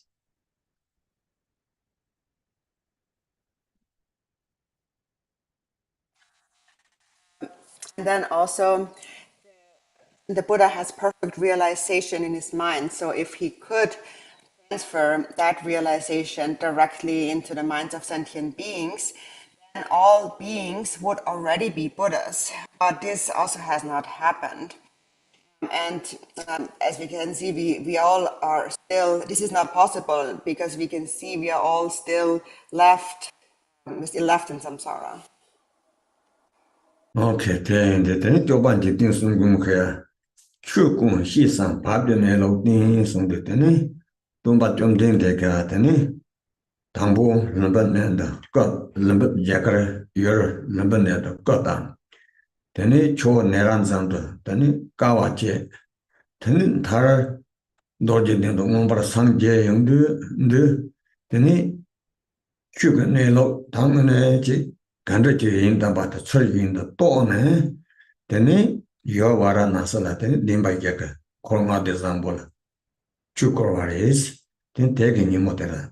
And then also, the Buddha has perfect realization in his mind. So if he could transfer that realization directly into the minds of sentient beings, then all beings would already be Buddhas. But this also has not happened. And as we can see, we all are still, this is not possible because we can see we are all still left, we're still left in samsara. Okay, then the Joban didn't soon go here. Chukun, she sang Pablo Melody, song the Tenny, Dumba Jum Din de Gatani, Tambo, Lambananda, got Lambat Jacker, your Lambananda, got down. Tenny Cho Neranzanda, Tenny Kawache, Tenny Tar, Dodging the Mombra Sangye, young do, Tenny Chukun Nelo, Tangane, Gandaji in the Bat, in the Tone, Tenny. Yo vara nasala ten dimba jaka korma de zambola chukrovaris ten tegi nimotera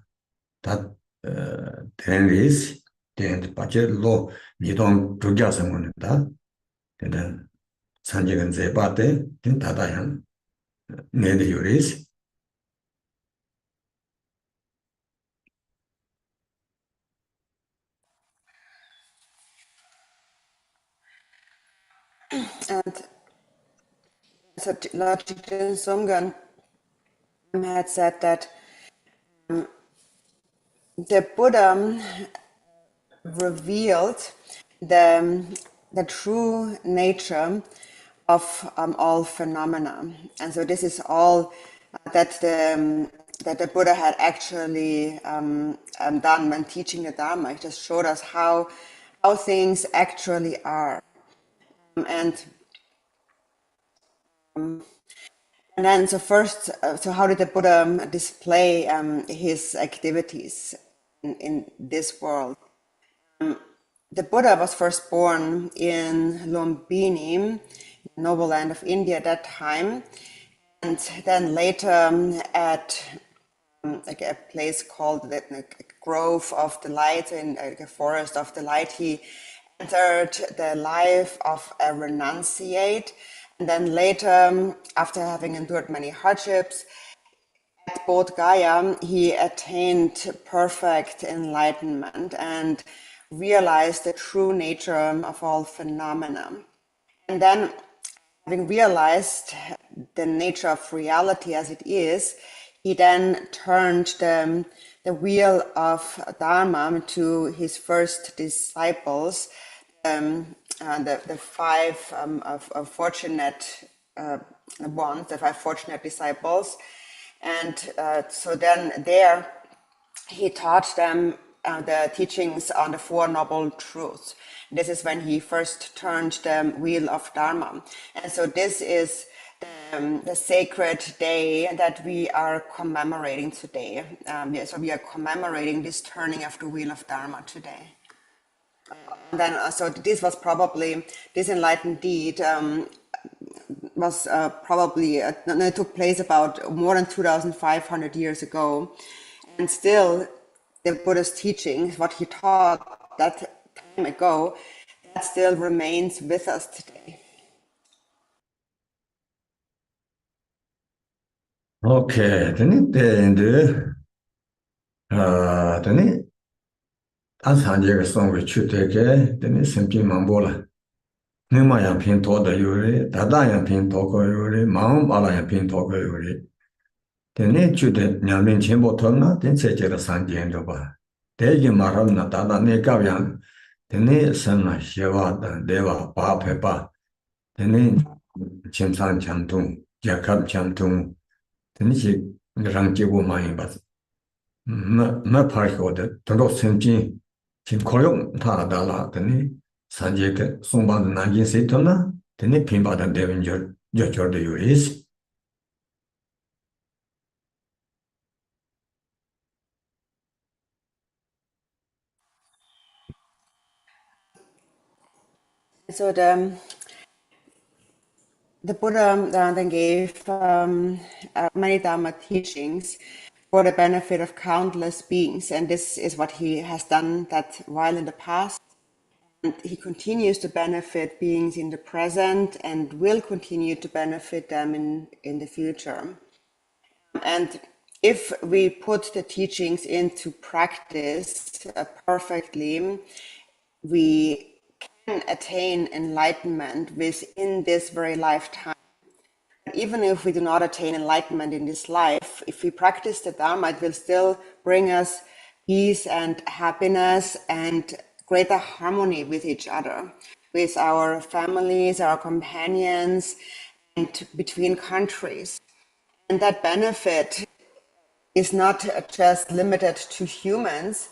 that ten is ten pache lo nidon tujasa da then sanjegan zebate ten tadayan nede yuris. And so Lord Jigten Sumgön had said that the Buddha revealed the true nature of all phenomena. And so this is all that the Buddha had actually done when teaching the Dharma. He just showed us how things actually are. and then so how did the Buddha display his activities in this world? The Buddha was first born in Lumbini, noble land of India at that time, and then later at like a place called the Grove of the Light, in the Forest of the Light, he entered the life of a renunciate. And then later, after having endured many hardships, at Bodh Gaya, he attained perfect enlightenment and realized the true nature of all phenomena. And then, having realized the nature of reality as it is, he then turned the wheel of Dharma to his first disciples, the five fortunate ones, the five fortunate disciples. And so then there he taught them the teachings on the Four Noble Truths. This is when he first turned the wheel of Dharma. And so this is the sacred day that we are commemorating today. So we are commemorating this turning of the wheel of Dharma today. And then, so this was probably, this enlightened deed was probably, it took place about more than 2,500 years ago. And still, the Buddha's teachings, what he taught that time ago, that still remains with us today. Okay, then then 안산제가 송을 추되게 then simply mambola. Nimaya pin to the yuri, Dadaya pin toko yuri, Maum alaya pin toko yuri. Then it should Yamin Chimbo Tona, then say Jera Sanjian Joba. Degi Maramna Dada Nekavian, then it Sana Shiva, Deva, Pa Pepa, then it Chimsan Chantung, Jakab Chantung, then she Rangjibu Mayan, but my part order, Toro Senjin, Chinkoyong, Tadala, then it Sanjika, Sumba the Najin Setona, then it Pimba the Devinger, Judge the Uris. So the Buddha then gave many Dharma teachings for the benefit of countless beings, and this is what he has done that while in the past, and he continues to benefit beings in the present and will continue to benefit them in the future. And if we put the teachings into practice perfectly, we can attain enlightenment within this very lifetime. Even if we do not attain enlightenment in this life, if we practice the Dharma, it will still bring us peace and happiness and greater harmony with each other, with our families, our companions, and between countries. And that benefit is not just limited to humans.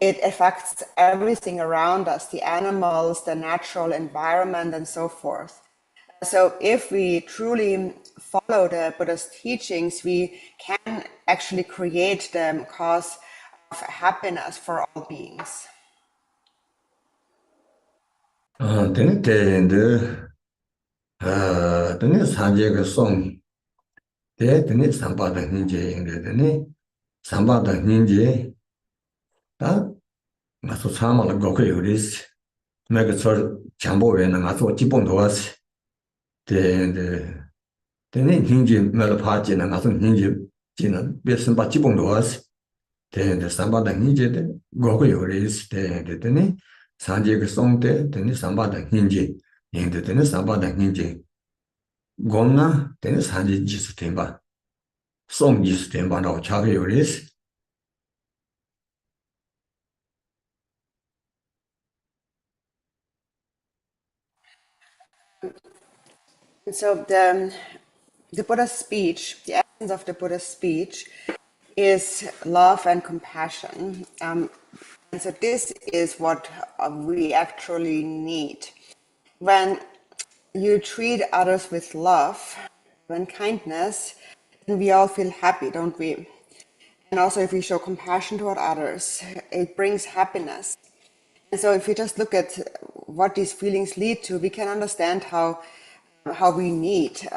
It affects everything around us, the animals, the natural environment, and so forth. So if we truly follow the Buddha's teachings, we can actually create the cause of happiness for all beings. Then Sanjay song, then Samba the Ninja in the Samba the Ninja, that Masu Sama the Goku Uris, Megasor Chambo and Masu Chipon to us. Then Ninja Melapachi and Masu Ninja, Gina, Besamba Chipon to us. Then the Samba the Ninja, Goku Uris, then Sanjay song, then Samba the Ninja, and then Samba the Ninja. Gona, then Sanjay Jistemba. Song Jistemba now Chavi Uris. So the Buddha's speech, the essence of the Buddha's speech is love and compassion. And so this is what we actually need. When you treat others with love and kindness, then we all feel happy, don't we? And also, if we show compassion toward others, it brings happiness. And so, if we just look at what these feelings lead to, we can understand how we need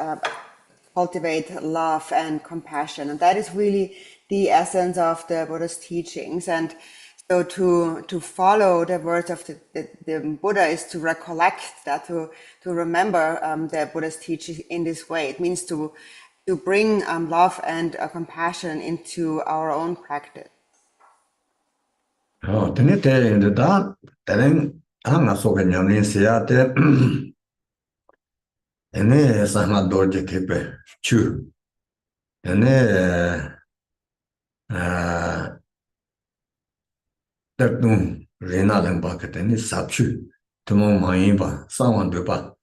cultivate love and compassion, and that is really the essence of the Buddha's teachings. And so, to follow the words of the Buddha is to recollect that, to remember the Buddha's teaching in this way. It means to bring love and compassion into our own practice. Tene te inde da, tenen anga soka nyamlin siya te, ene sahna dorje kepe, chu, ene tertung rena lengpa ke tene sapchu, tumo mayin pa, sawan do pa,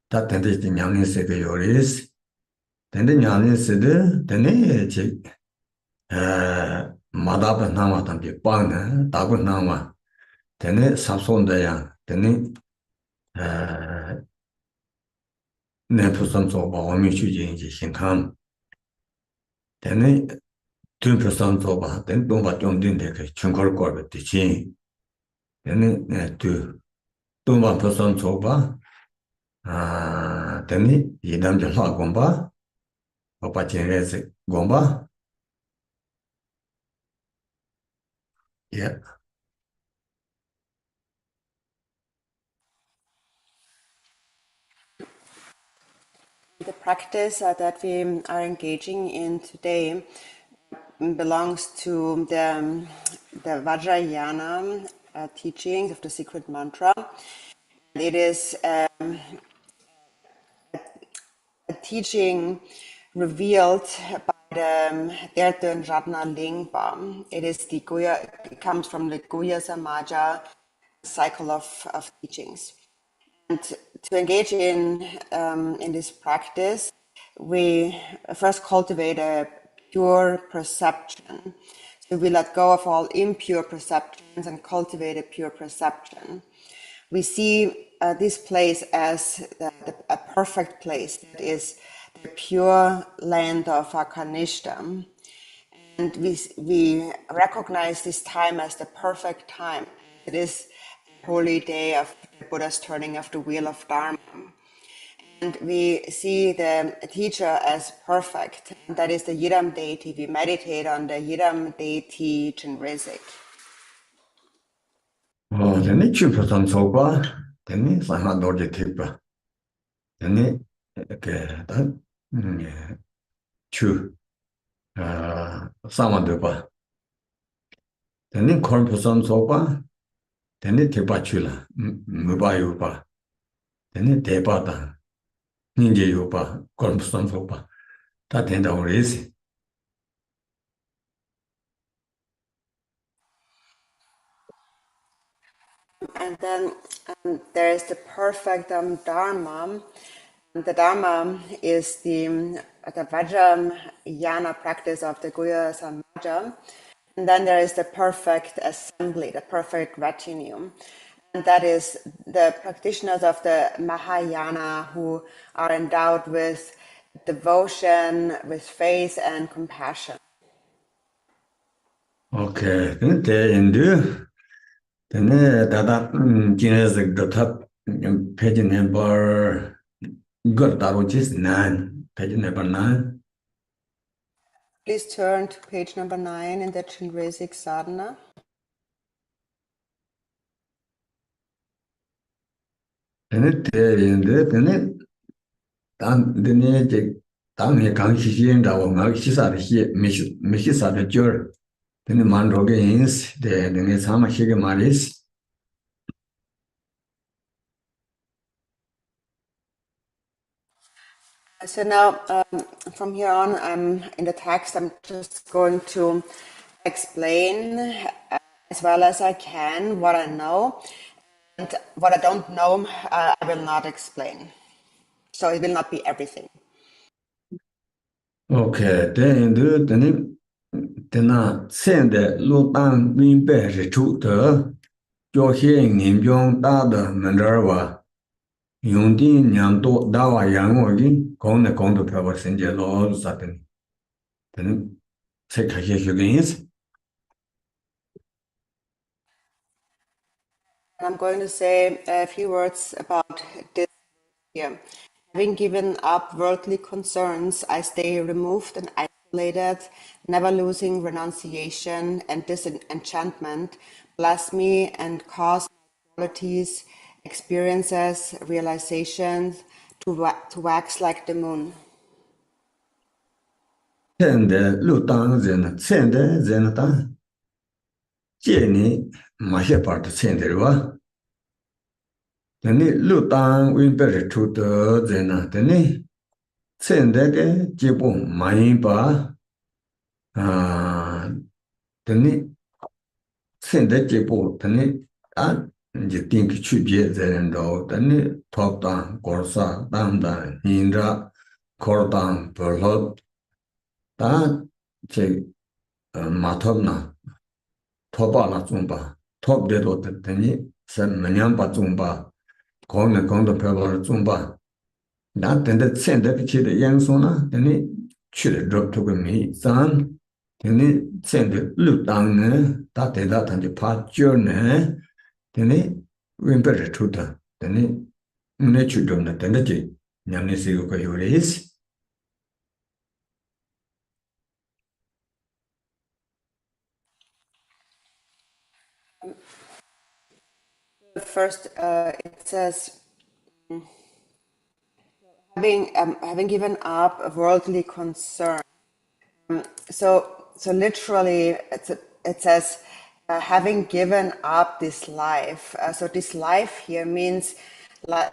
ta tende nyamlin se ke yoris, tende nyamlin se de, tene che, madapa nama tampi pang ne, tabu nama, tene sapsonda yang, tene ne pusan zoba wami shu yin ji xin kan, tene tun pusan zoba, tene donba tiongdin de ke chunkar korbe di chin, tene tu donba pusan zoba, tene yidam je la gomba, opa Chenrezig gomba, yeah. The practice that we are engaging in today belongs to the Vajrayana teachings of the secret mantra. It is a teaching revealed by the Ratna Lingpa. It is it comes from the Guhya Samaja cycle of teachings. And to engage in this practice, we first cultivate a pure perception. So we let go of all impure perceptions and cultivate a pure perception. We see this place as a perfect place. That is the pure land of Akarnishta. And we recognize this time as the perfect time. It is a holy day of the Buddha's turning of the wheel of Dharma. And we see the teacher as perfect. That is the Yidam deity. We meditate on the Yidam deity Chenrezig. Tene chun pusan zoba, tene sahna dorje kepe, tene ke da, chu, sawan do pa, tene korn pusan zoba, tene tepa chula, muba yu pa, tene tepa da, ninja yu pa, korn pusan zoba, ta tenda oresi. And then there is the perfect Dharma. The Dharma is the Vajrayana practice of the Guhya Samaja. And then there is the perfect assembly, the perfect retinue. And that is the practitioners of the Mahayana who are endowed with devotion, with faith and compassion. Okay, then te indu, tene dada Chenrezig the top page number good that which is 9, page number 9. Please turn to page number 9 in the Chenrezig Sadhana. Tene te indu, tene tene je tang he kang shi yin da wo ma shi sa de shi mi shi sa de jur. Tene man ro ge ins de tene sama shi ge maris. So now, from here on, I'm in the text. I'm just going to explain as well as I can what I know, and what I don't know, I will not explain. So it will not be everything. Okay, te indu tene tena sen de lu tang min be ri chu de jiao xie nin biong da de men zhe wa Yundi Nyamdo Dawa Yangogi, Kone Kondo Pava Senja Lord Satin. Then say Kakis. I'm going to say a few words about this here. Having given up worldly concerns, I stay removed and isolated, never losing renunciation and disenchantment. Bless me and cause my qualities, experiences, realizations to wax like the moon. Sende Lutan Zen, Sende Zenata, Jenny, Masha part Senderwa. Then Lutan Wimber to the Zena, then Sende Jibu Maimba, then Sende Jibu, then you think it should be then, then top down, Corsa, down, Indra, Cordan, Perlot. 다 제 마톱나 토바나 좀바 톱대도 됐더니 선면양바 좀바 공내 공도 별로 좀바 나 근데 센데 비치의 양소나 되니 취를 접토고 미산 되니 센데 루당네 다 대다 단지 파죠네 되니 윈베르 투다 되니 내 주dom나 되는지 냠네시고 요레스 First, it says, having given up worldly concern. So literally, it says, having given up this life. So this life here means the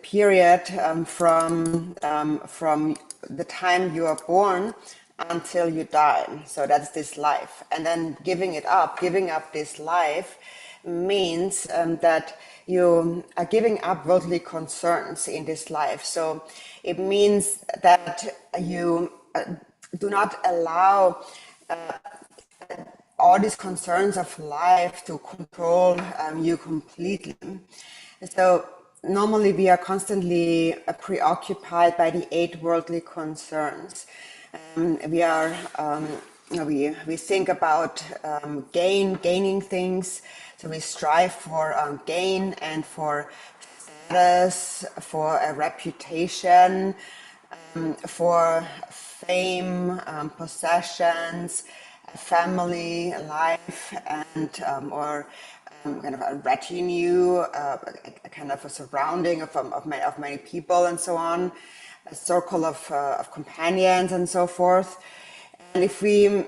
period from the time you are born until you die. So that's this life. And then giving up this life means that you are giving up worldly concerns in this life. So it means that you do not allow all these concerns of life to control you completely. So normally we are constantly preoccupied by the 8 worldly concerns. We think about gaining things. So we strive for gain and for status, for a reputation, for fame, possessions, family, life, and or kind of a retinue, kind of a surrounding of many people, and so on, a circle of companions, and so forth. And if we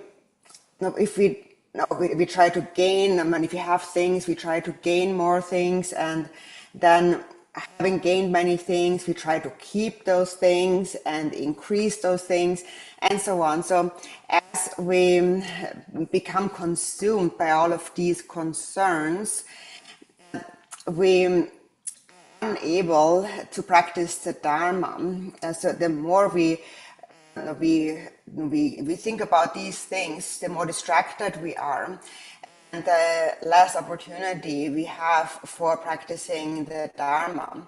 try to gain, and if you have things, we try to gain more things, and then having gained many things, we try to keep those things and increase those things, and so on. So as we become consumed by all of these concerns, we are unable to practice the Dharma. So the more we think about these things, the more distracted we are, and the less opportunity we have for practicing the Dharma.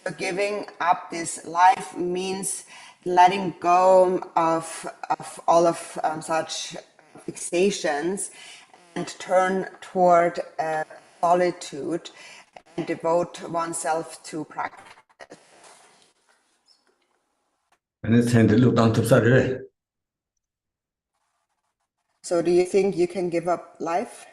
So giving up this life means letting go of all of such fixations and turn toward solitude and devote oneself to practice. and it's handed look down to Saturday. So do you think you can give up life?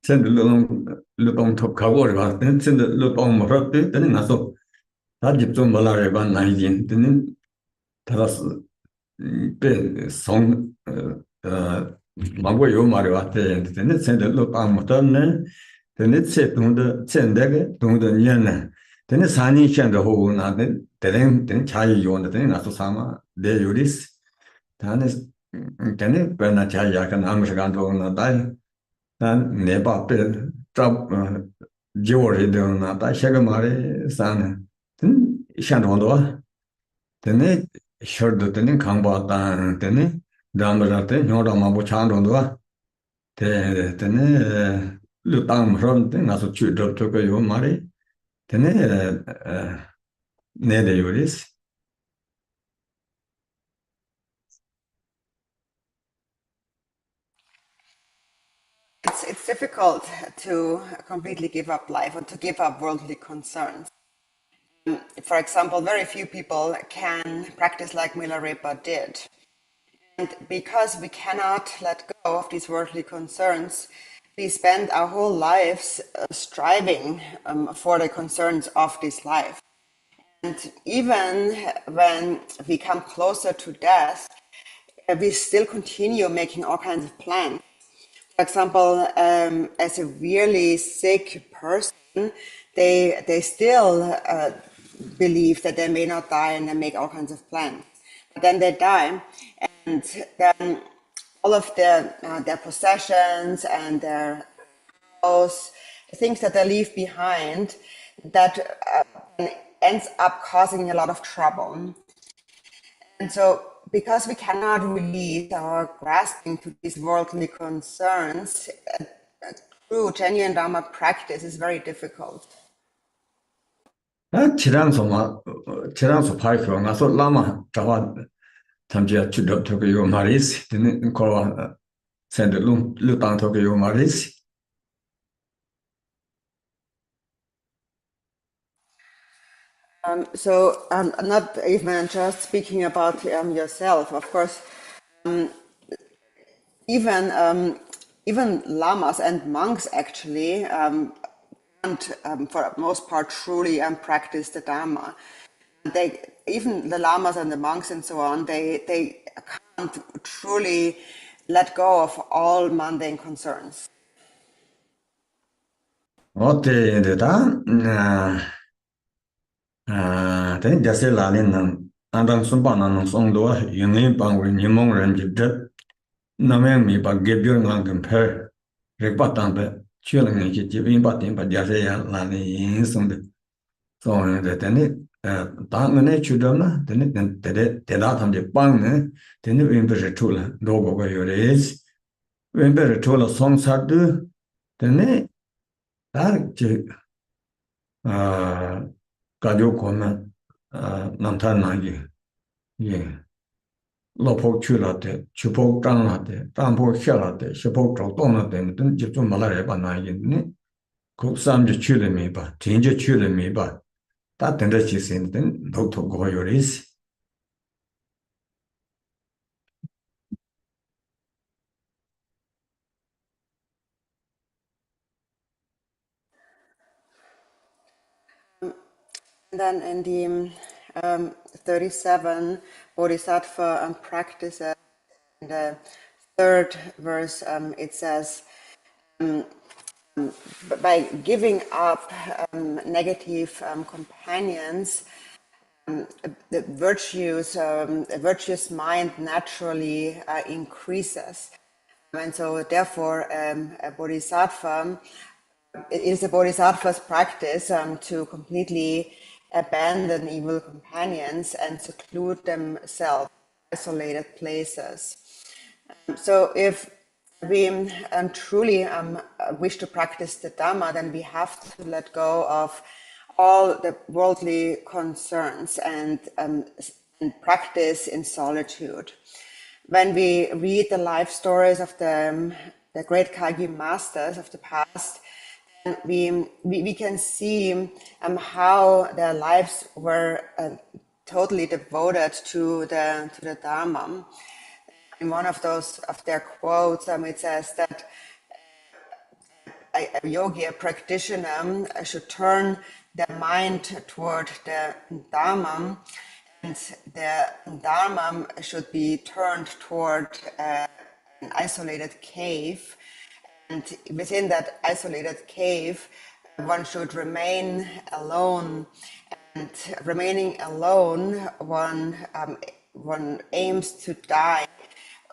Send look on top cover, then send the look on more, then also that you don't malaria ban 19, then tell us song Magoyo Mariwate, and then it send the look on Motone, then it said to the Sendeg, to the Yen, then it's Sunny and the whole nothing, then Chai you on the thing, Asusama, de Uris, then is then it Bernachaya can Amshaganto on a die. 난 내 밥에 잡 지워리 되는 다 ሸገ마리 산 샹도도 되네 셔도 되는 강바다 되네 담바한테 녀라마 뭐 찬도도 되네 류땅 그런 나서 주접 저거 요 말이 되네 내대 요리스 It's difficult to completely give up life or to give up worldly concerns. For example, very few people can practice like Milarepa did. And because we cannot let go of these worldly concerns, we spend our whole lives striving for the concerns of this life. And even when we come closer to death, we still continue making all kinds of plans. For example, a severely sick person, they still believe that they may not die and they make all kinds of plans. But then they die, and then all of their possessions and their house, things that they leave behind, that ends up causing a lot of trouble. And so, because we cannot release our grasping to these worldly concerns, true, genuine Dharma practice is very difficult. 지랑소 파이크 가서 라마 자와 담지야 주접 저거 요 말이스 되네 거와 센데 류땅 저거 요 말이스 So, not even just speaking about yourself, of course, even lamas and monks actually can't, for the most part, truly practice the Dharma. Even the lamas and the monks and so on, they can't truly let go of all mundane concerns. 어때 데다 된 자세라는 안당 순반하는 송도 영의 방을 니몽을 집접 남의 바게비언 금패 렉바탄베 취하는 게 집인 바딘 바자세야 라니 인송데 소는데 되네 당은에 주점나 되네 대다 탐제 빵네 되네 왼베르 툴라 로고가 요레스 왼베르 툴라 송사드 되네 다지 가족 보면 남탄나기 예 로폭 출라데 주폭 땅라데 땅폭 샤라데 셔폭 조동라데 등 집중 말아야 바나이네 그 삼주 출레미 봐 진주 출레미 봐다 된다 지신든 독토 고요리스 And then in the 37 Bodhisattva practices, in the third verse, it says, by giving up negative companions, the virtuous mind naturally increases. And so therefore, a bodhisattva, it is a bodhisattva's practice to completely abandon evil companions and seclude themselves in isolated places. So if we truly wish to practice the Dhamma, then we have to let go of all the worldly concerns and practice in solitude. When we read the life stories of the great Kagi masters of the past, we can see how their lives were totally devoted to the Dharma. In one of their quotes, it says that a yogi, a practitioner, should turn their mind toward the Dharma, and the Dharma should be turned toward an isolated cave. And within that isolated cave, one should remain alone. And remaining alone, one aims to die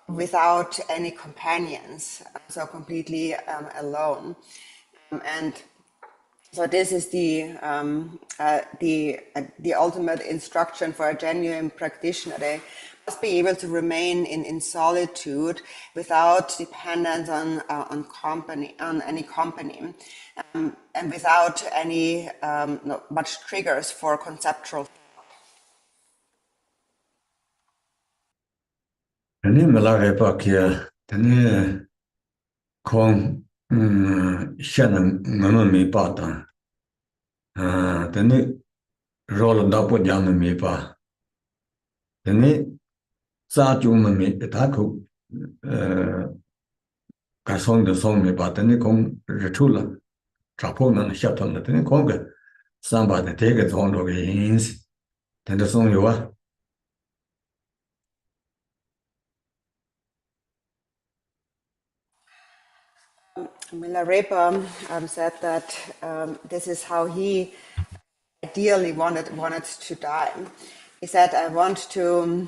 without any companions, so completely alone. And So this is the ultimate instruction for a genuine practitioner. They must be able to remain in solitude without dependence on any company, and without any much triggers for conceptual. Tani mila repa kia, tani kong shena ngama mi pa tang, tani rola dapo jama mi pa, tani sa chuma mi ta ku ka song de song mi pa, tani kong ritula, chapo nana shatam na, tani kong ka samba de teke zong do ge yinsi, tani song yuwa. Milarepa said that this is how he ideally wanted to die. He said, "I want to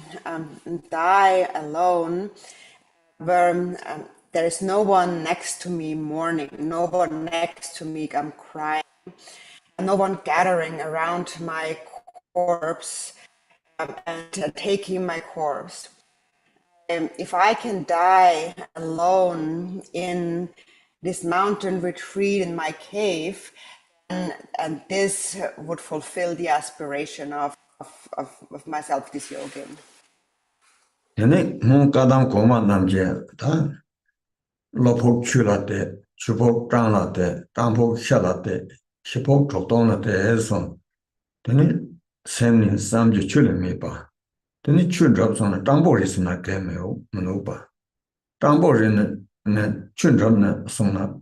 die alone, where there is no one next to me mourning, no one next to me crying, no one gathering around my corpse and taking my corpse. If I can die alone in this mountain retreat in my cave, and this would fulfill the aspiration of myself, this yogi." Tani mung kadam koma namje, ta lopok chula te, chupok changla te, tampok shala te, shipok chokdona te eson, tani semni samje chule mi pa. Tani chun drab sona tambo risi na ke me o manu pa. Tambo rin na chun drab na sona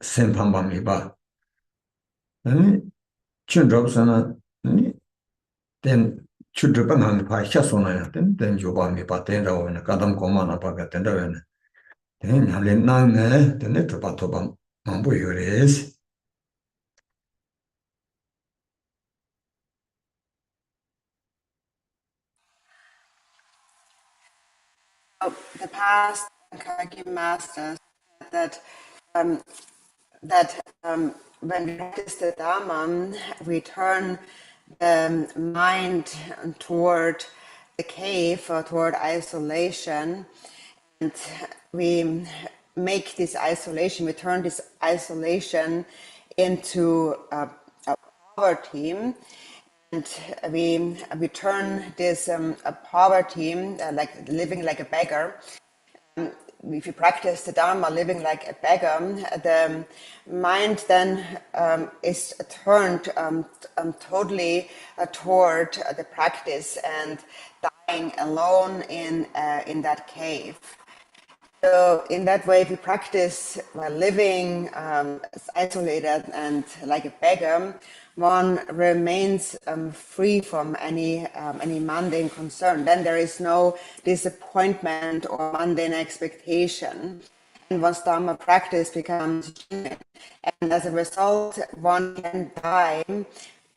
sem pamba mi pa. Tani chun drab sona, tani ten chun drab na pa sha sona ya, ten joba mi pa, ten rawa na kadam koma na pa ka ten rawa na. Tani nyalin na ne, tani topa topa mambu yores. The past Kagi masters said that when we practice the Dhamma, we turn the mind toward the cave or toward isolation, and we make this isolation, we turn this isolation into a poverty, and we turn this poverty, like living like a beggar. If you practice the Dharma, living like a beggar, the mind then is turned totally toward the practice and dying alone in that cave. So in that way, if you practice while living isolated and like a beggar, one remains free from any mundane concern. Then there is no disappointment or mundane expectation. And one's Dharma practice becomes genuine. And as a result, one can die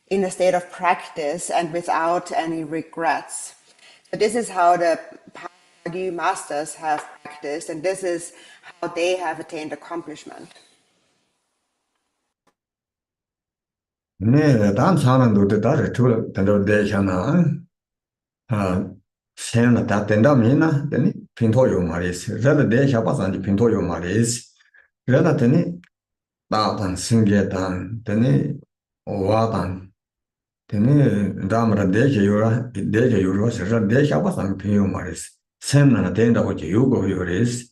in a state of practice and without any regrets. So this is how the Pagi masters have practiced, and this is how they have attained accomplishment. Ne, dan chana do te dar chula tendo de chana, sena ta tenda mina, teni pinto yo maris, rada de chapa sanji pinto yo maris, rada teni da dan singe dan, teni owa dan, teni damra de yura, de yura, rada de chapa sanji pinyo maris, sena na tenda oche yugo yoris.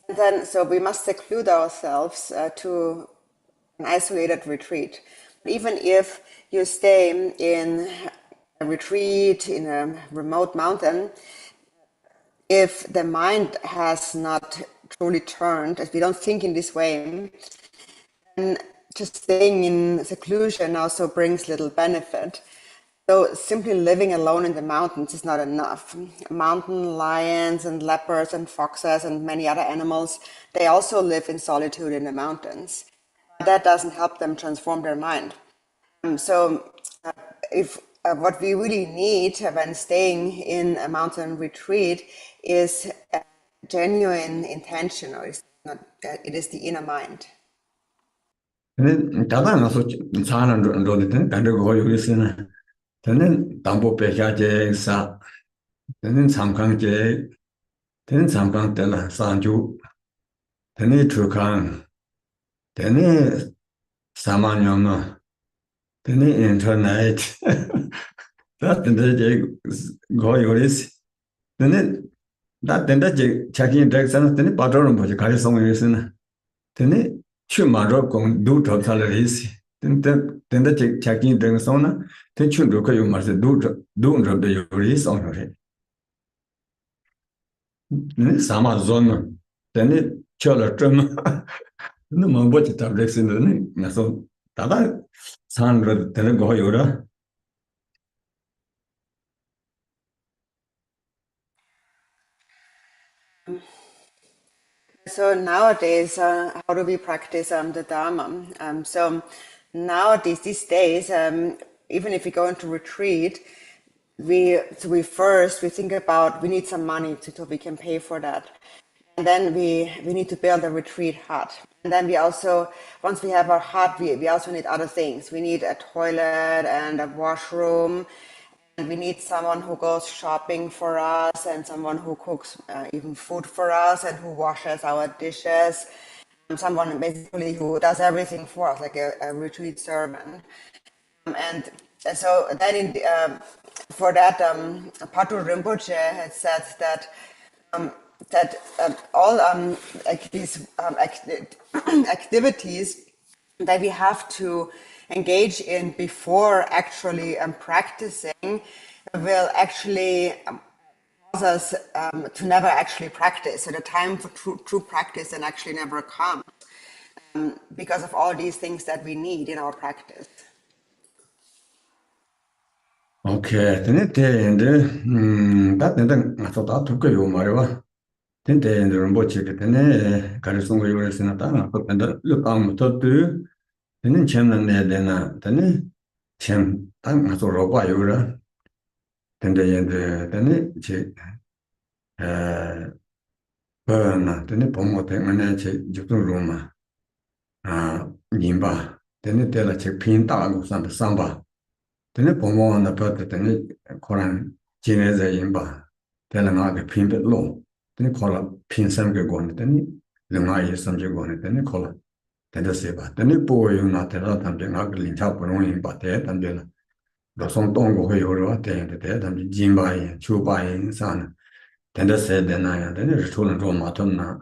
And then, so we must seclude ourselves to an isolated retreat. Even if you stay in a retreat in a remote mountain, if the mind has not truly turned, if we don't think in this way, then just staying in seclusion also brings little benefit. So simply living alone in the mountains is not enough. Mountain lions and leopards and foxes and many other animals, they also live in solitude in the mountains. That doesn't help them transform their mind. So if what we really need when staying in a mountain retreat is genuine intention, or it's not, it is the inner mind. 근데 다다 나서 차는 로는 단도 거기 있으나 저는 담보 배샤제사 저는 삼강제 저는 삼강 때나 산주 저는 주강 저는 사만용어 저는 인터넷 다든지 제 거기 있어 저는 다든지 자기 렉션 저는 바로는 뭐지 가르쳐 있으나 저는 춤마로 공 두터 살리시 된다 자기 렉션나 대충도 그 요마서 두도 요리스 온거래 사마 존 되네 철을 좀 너무 멋지 답렉스는 나서 다다 산으로 되는 거 요라 So nowadays, how do we practice the Dharma? So nowadays, these days, even if we go into retreat, we first think about we need some money so we can pay for that, and then we need to build a retreat hut, and then we also, once we have our hut, we also need other things. We need a toilet and a washroom. And we need someone who goes shopping for us, and someone who cooks even food for us, and who washes our dishes. Someone basically who does everything for us, like a retreat servant. And so then for that, Patu Rinpoche had said that all like these activities that we have to engage in before actually practicing will actually cause us to never actually practice. So the time for true practice then actually never comes because of all these things that we need in our practice. 오케이 되네 다든지 나서 다 두고 요 말이야 근데 뭐 지게 되네 가르쳐 거 요랬으나 다 근데 르방 또 되는 챔는 되나 되네 챔딱 나서 로바 요라 근데 얘들 되네 에 버나 되네 보모 때문에 제 죽도로마 님바 되네 때라 제 핀다고 삼바 되네 보모나 버트 되네 코란 진에서 임바 되는 나게 핀베로 되네 콜라 핀삼게 고네 되네 능아이 삼게 고네 되네 콜라 되더세바 되네 보요나 되라 담게 나게 린차 보노인 바테 담게나 도송 동고 요로 되는데 대담 진바이 추바이 산 되더세 되나야 되네 리톨은 좀 마톤나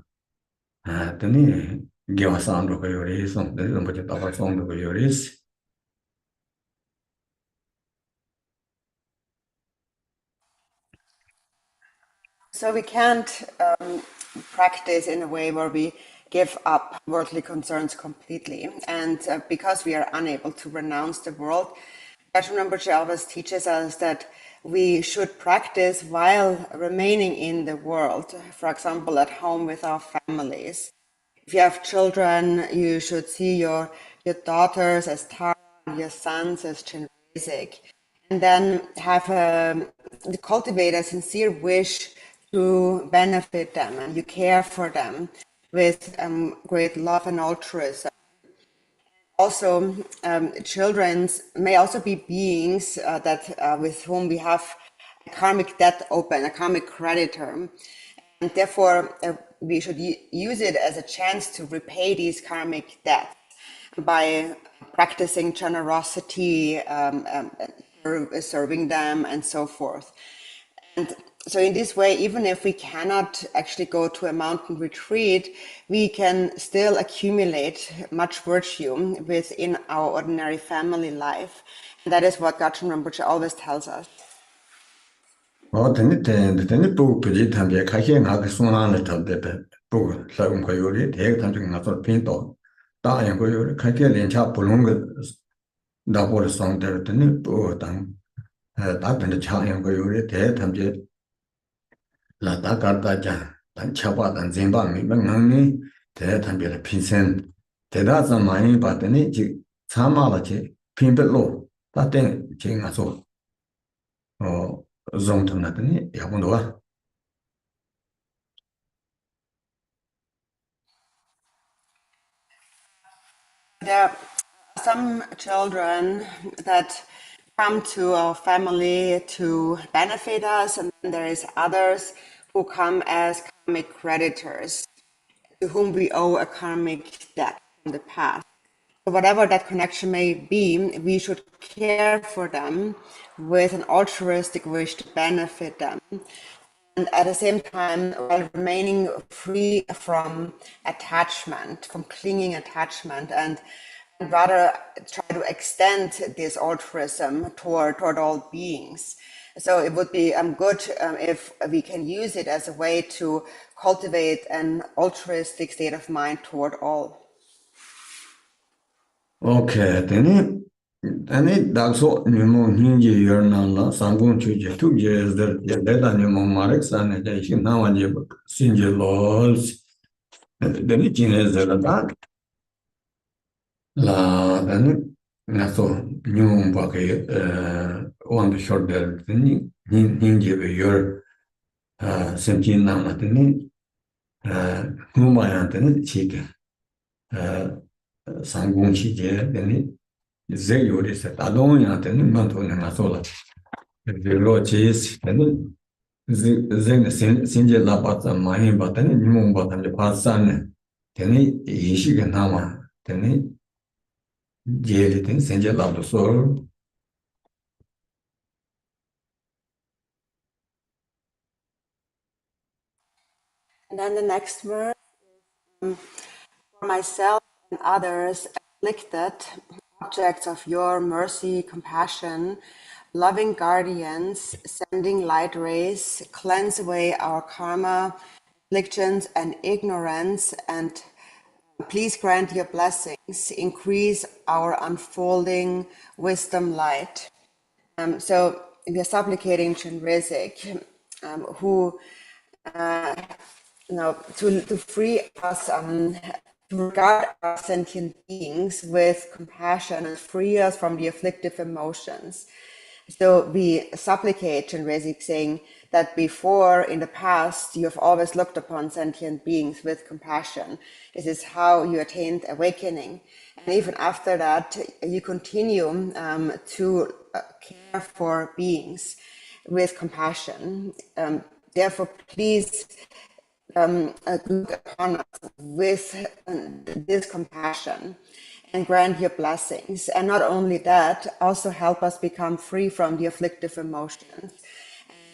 되네 게와산도 그 요리송 되네 뭐 저다 송도 그 요리스 So we can't practice in a way where we give up worldly concerns completely. And because we are unable to renounce the world, Gyamptso Rinpoche always teaches us that we should practice while remaining in the world. For example, at home with our families. If you have children, you should see your daughters as Tara, your sons as Chenrezig, and then have cultivate a sincere wish to benefit them, and you care for them with great love and altruism. Also, children may also be beings that with whom we have a karmic debt open, a karmic creditor, and therefore we should use it as a chance to repay these karmic debts by practicing generosity, serving them, and so forth. And so in this way, even if we cannot actually go to a mountain retreat, we can still accumulate much virtue within our ordinary family life. And that is what Gyamptso Rinpoche always tells us. 되네 또 그지 담게 가게 나게 손안을 잡대 또 사용 거 요리 대학 단중 나서 핀도 다양 거 요리 가게 렌차 불롱 거 나보를 송대 되네 또당 다든지 차양 거 요리 대 담게 라다 가다자 단 차바단 젠방이 방랑니 대 담게 핀센 대다서 많이 봤더니 지 사마라지 핀벨로 다된 제가서 zongtanatani yagundowa. There are some children that come to our family to benefit us, and then there is others who come as karmic creditors to whom we owe a karmic debt from the past. So whatever that connection may be, we should care for them with an altruistic wish to benefit them, and at the same time while remaining free from attachment, from clinging attachment, and rather try to extend this altruism toward all beings. So it would be good if we can use it as a way to cultivate an altruistic state of mind toward all. Okay, then dakso nyumo hinji yornala sangung chuje tukje is the data nyumo marek and the hinawaje sinje laws. Then it is the la then naso nyumo bake on the short there then hinji yor semtin nana then humayan chike sangung chije then ze yori se tadon ya then manto na sola the lochis then ze sinje la pata mahin bata ni mum bata le pasan then ishi ga nama then jeli then sinje la do so. And then the next verse, for myself and others afflicted, objects of your mercy, compassion, loving guardians, sending light rays, cleanse away our karma, afflictions, and ignorance, and please grant your blessings, increase our unfolding wisdom light. So we are supplicating Chenrezig, who to free us, to regard our sentient beings with compassion and free us from the afflictive emotions. So we supplicate Chenrezig, saying that before, in the past, you have always looked upon sentient beings with compassion. This is how you attained awakening. And even after that, you continue to care for beings with compassion. Therefore, please look upon us with this compassion and grant your blessings. And not only that, also help us become free from the afflictive emotions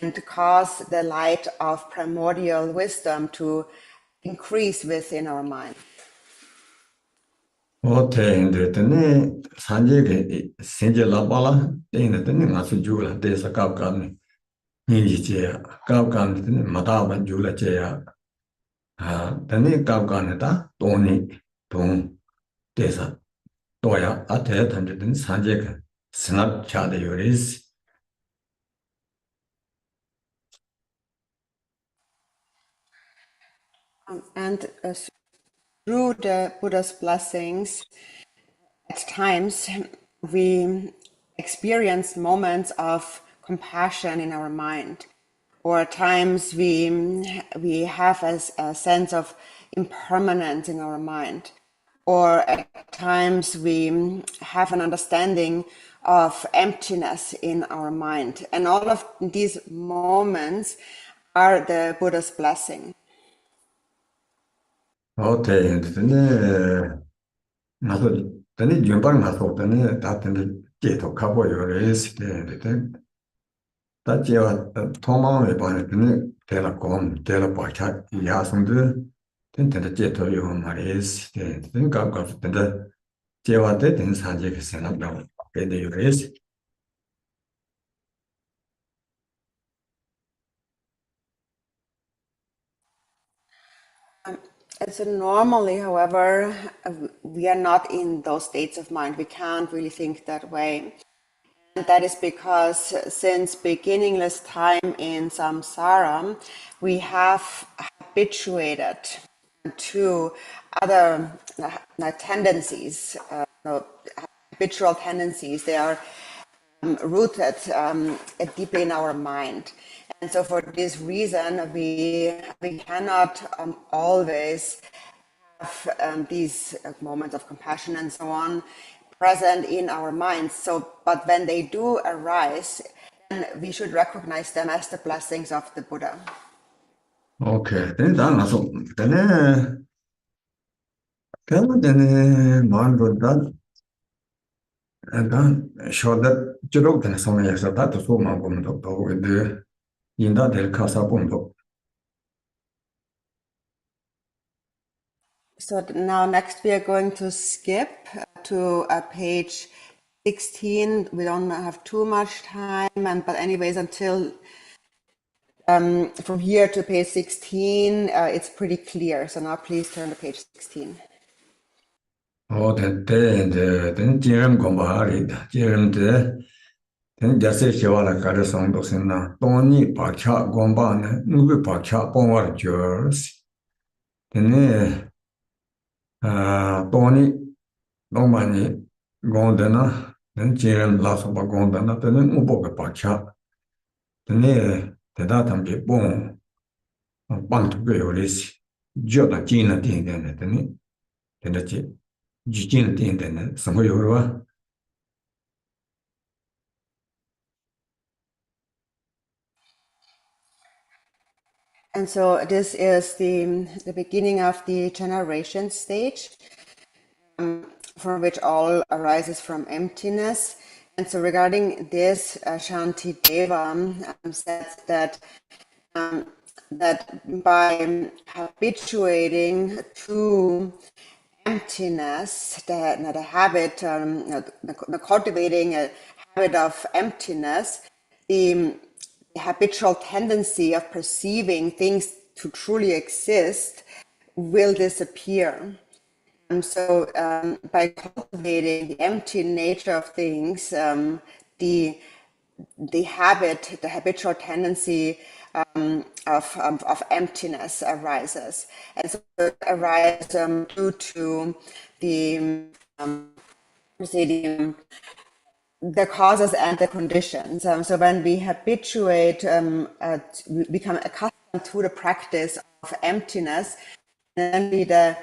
and to cause the light of primordial wisdom to increase within our mind. Okay, then sanjay sinje la bala then ngasu jula desa kapkan hinji che kapkan then mataban jula che ya then kapkan ta toni ton desa toya ate then sanjay snap cha de yoris. And through the Buddha's blessings, at times we experience moments of compassion in our mind, or at times we have a sense of impermanence in our mind, or at times we have an understanding of emptiness in our mind. And all of these moments are the Buddha's blessing. Okay, then 나도 전에 연방 나서 전에 다들 제도 가고 요래스 때인데 다 제가 통마음에 봐는 대라콤 대라바차 야송도 된데 제도 요 말이스 때 가고 근데 제가 된 사제 생각나고 근데 요래스. So normally, however, we are not in those states of mind. We can't really think that way. And that is because since beginningless time in samsara, we have habituated to other tendencies, habitual tendencies. They are rooted deeply in our mind. And so for this reason, we cannot always have these moments of compassion and so on present in our minds. So, but when they do arise, then we should recognize them as the blessings of the Buddha. Okay, then so then man go that and then show that joke then some yes that so man go to with the in that del casa punto. So now next we are going to skip to page 16. We don't have too much time, but anyways, until from here to page 16, it's pretty clear. So now please turn to page 16. Oh, then Jim Gombari, Jim de then just say she was a song to sing now. Tony Pacha Gomban, Nubi Pacha Pomar Jers. Then Tony Domani Gondana, then Jim Lasova Gondana, then Uboka Pacha. Then the datum be born. Bang to go this. Jota Gina Ding, then the Gina Ding, then some Yoruba. And so this is the beginning of the generation stage, from which all arises from emptiness. And so regarding this, Shanti Deva says that that by habituating to emptiness, the habit, the cultivating a habit of emptiness, the habitual tendency of perceiving things to truly exist will disappear. And so by cultivating the empty nature of things, the habit, the habitual tendency of emptiness arises. And so it arises due to the the causes and the conditions. So when we habituate, we become accustomed to the practice of emptiness, then the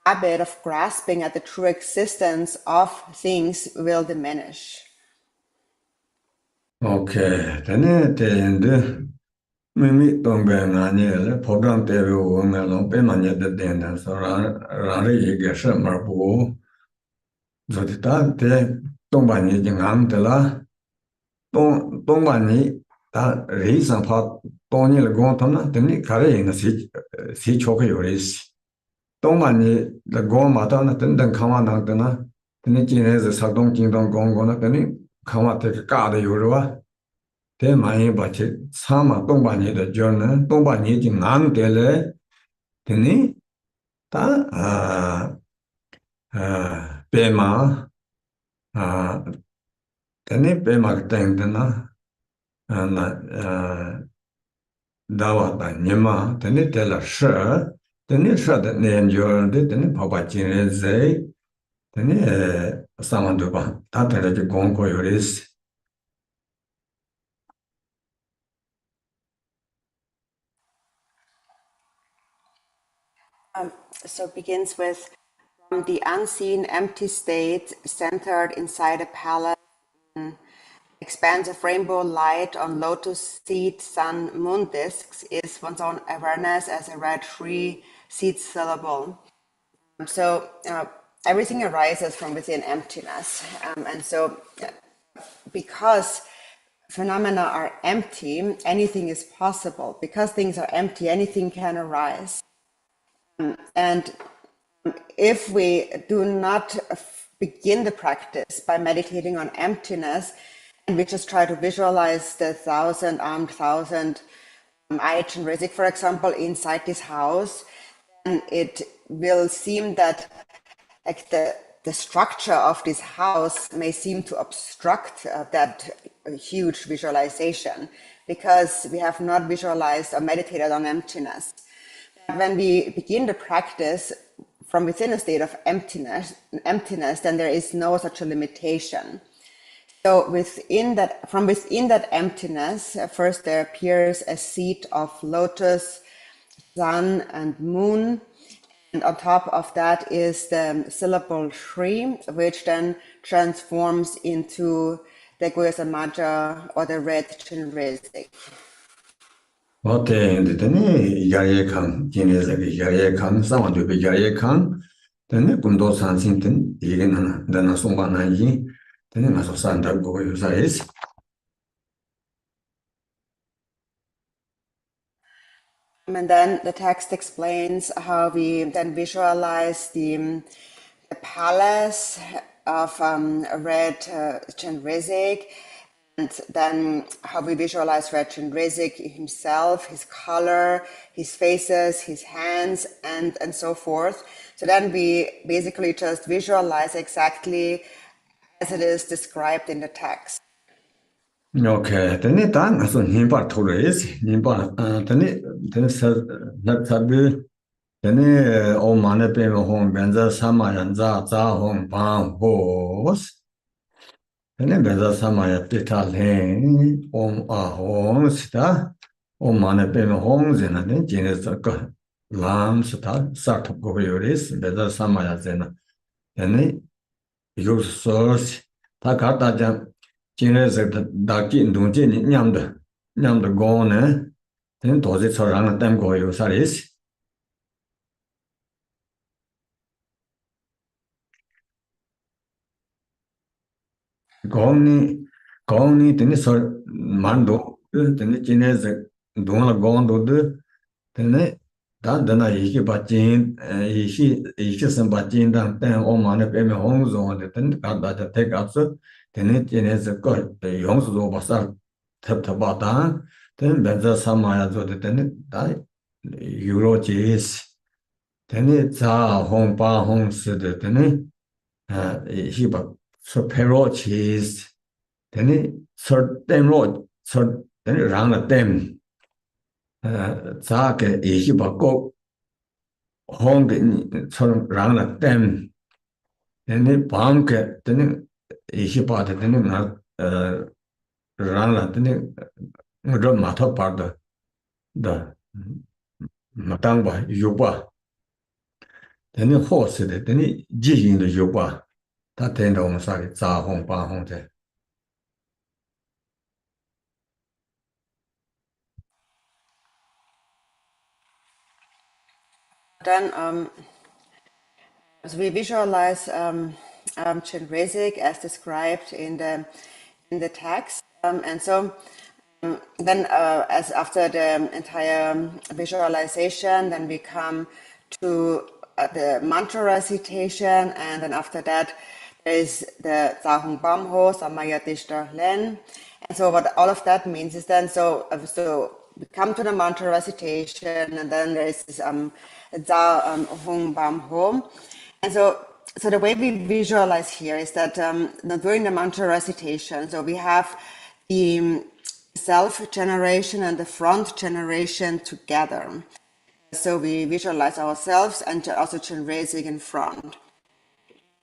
habit of grasping at the true existence of things will diminish. Okay, then Mimi don't be an annual, program there will melon, Benania the den, so Rari get a marble. The Dombani Jingam de la Dombani, that reason part Tony Gontona, the Nick Carry in the sea chocolate. Dombani, the Gomatana, then come on out the na, the Nikin has a Sadon Kingdom Gongona, the Nick come out take a card, Yoruba. Then my but some Dombani the journal, Dombani Jingam dele, the ni, Bema. Teni Bema Tangdana and Dawa by Nima, Teni Della Sher, Teni Shad name your Teni Papa Chenrezig, Teni Samanduba, Tata Gonko Yoris. So it begins with from the unseen empty state centered inside a palace, expanse of rainbow light on lotus seed sun moon discs is one's own awareness as a red tree seed syllable. So everything arises from within emptiness. And so because phenomena are empty, anything is possible. Because things are empty, anything can arise. And if we do not begin the practice by meditating on emptiness, and we just try to visualize the thousand-armed, I, Chenrezig, for example, inside this house, then it will seem that like the structure of this house may seem to obstruct that huge visualization because we have not visualized or meditated on emptiness. When we begin the practice from within a state of emptiness, then there is no such a limitation. So from within that emptiness, first there appears a seed of lotus, sun, and moon. And on top of that is the syllable Shri, which then transforms into the Guyasamaja or the red Chenrezig. 어때 근데 야예강 진에서 야예강 상황도 야예강 근데 꿈도 산신든 이게는 나는 송반하기 근데 가서 산다고 요사이스 And then the text explains how we then visualize the palace of red Chenrezig, and then how we visualize red Chenrezig himself, his color, his faces, his hands, and so forth. So then we basically just visualize exactly as it is described in the text. 오케이 근데 단 가서 힘바 토레스 힘바 근데 사비 근데 오만에 빼면 홍 변자 사마연자 자홍 방호스 근데 변자 사마야 뜻할해 홍아홍스다 오만에 빼면 홍제는 진에서 그 람스다 사토고요리스 변자 사마야 제나 근데 요소스 다 갖다자 Chenrezig daki dungje nyamda gone then dozi chorang tem go yo saris goni teni sor mando teni Chenrezig dungla gondo de teni dana iki bachin iki sem bachin dan ten o mane peme hong zo de teni kada take up teni Chenrezig ko yong zo basar tabba dan then benza samaya zo de teni da euro jis teni za hong ba hong se de teni hi ba so pero cheese teni so tem ro so teni rang la tem za ke hi ba go hong de so rang la tem teni bang ke teni hi ba de teni na rang la teni ro ma tho par da matang ba yu ba teni ho se de teni ji yin de yu ba ta ten dong sa ge za hong ba hong de Then as we visualize Chenrezig as described in the text, and so then as after the entire visualization, then we come to the mantra recitation, and then after that there is the Zahung Bamho Samayatishta Len. And so what all of that means is then so we come to the mantra recitation, and then there is this Zahung Bamho. And so the way we visualize here is that during the mantra recitation, so we have the self generation and the front generation together. So we visualize ourselves and also Chenrezig in front.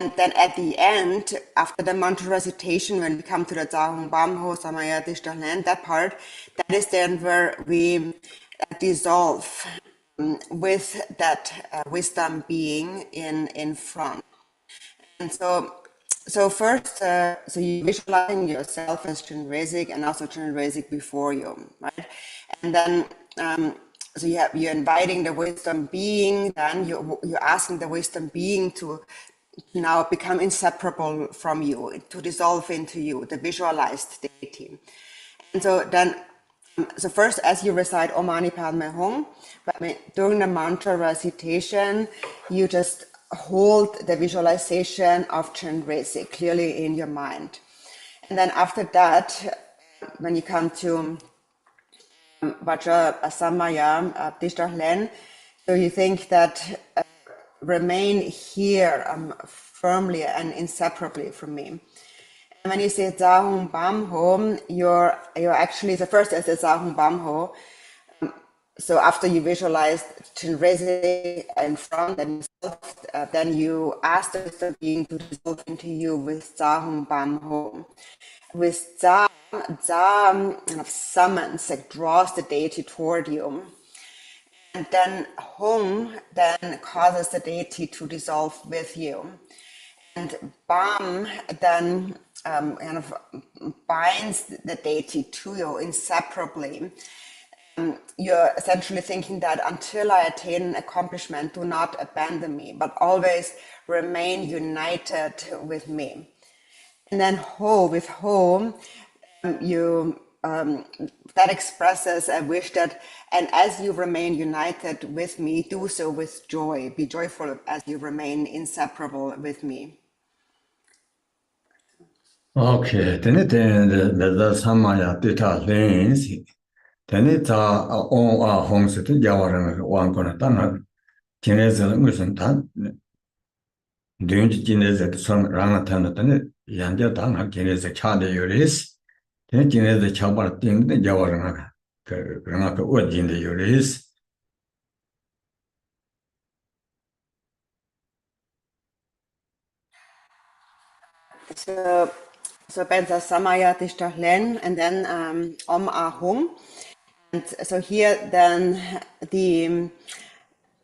And then at the end, after the mantra recitation, when we come to the Zahung Bamho Samaya Dishtalan, that part, that is then where we dissolve with that wisdom being in front. And so first, so you visualizing yourself as Chenrezig and also Chenrezig before you, right? And then so you're inviting the wisdom being, then you're asking the wisdom being to now become inseparable from you, to dissolve into you, the visualized deity. And so then, so first, as you recite Om Mani Padme Hum, during the mantra recitation, you just hold the visualization of Chenrezig clearly in your mind. And then after that, when you come to Vajra Asamaya Dishtarlen, so you think that remain here firmly and inseparably from me. And when you say Zahung Bamho, you're actually, the first is the Zahung Bamho. So after you visualize Chenrezig in front and then you ask the crystal being to dissolve into you with Za Hum Bam Hum. With Za kind of summons, like draws the deity toward you. And then Hum then causes the deity to dissolve with you. And Bam then kind of binds the deity to you inseparably. You're essentially thinking that until I attain an accomplishment, do not abandon me, but always remain united with me. And then Ho, with Ho, that expresses a wish that, and as you remain united with me, do so with joy. Be joyful as you remain inseparable with me. Okay, then the Samaya data lens. Then it's on our homes to Javaran one gonna done. Chinese mission done. Doing Chinese at some Ranatan, then Yanja Dana, Chinese child Uris. Then Chinese Chabar thing, the Javaran, Ranaka wood in the Uris. So Benza Samaya Tishtahlen, and then Om Ahum. And so here then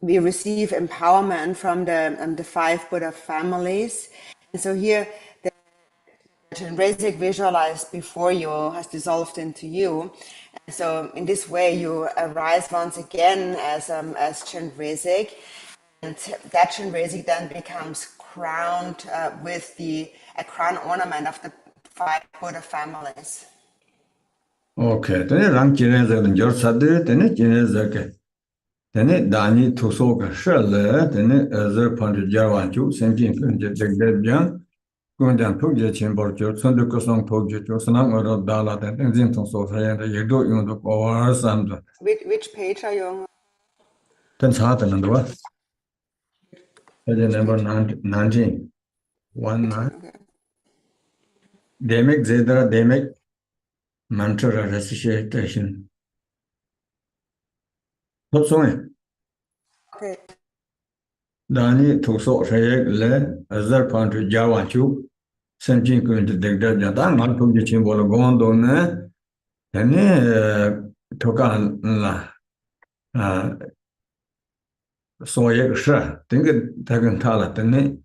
we receive empowerment from the five Buddha families. And so here the Chenrezig visualized before you has dissolved into you. And so in this way you arise once again as Chenrezig, and that Chenrezig then becomes crowned with a crown ornament of the five Buddha families. Okay, then Ram Chinese and your Sadu, then Chinese. Then Dani to soak a shell, then other point Jarwanju, sending the going down to the chamber, Sunday Kosong Toju, Sanang or Dala, and Zinton Sosa, and you do in the powers and Which page are you on? then Satan and what? The number 19. 19. Okay. They make Zedra, they make mantra recitation. What's on it? Okay. Dani to so say, other point to Jawanchu. Sending going to the Jadan, not to the symbol of Gondon, then took on so extra, think it taken talent, then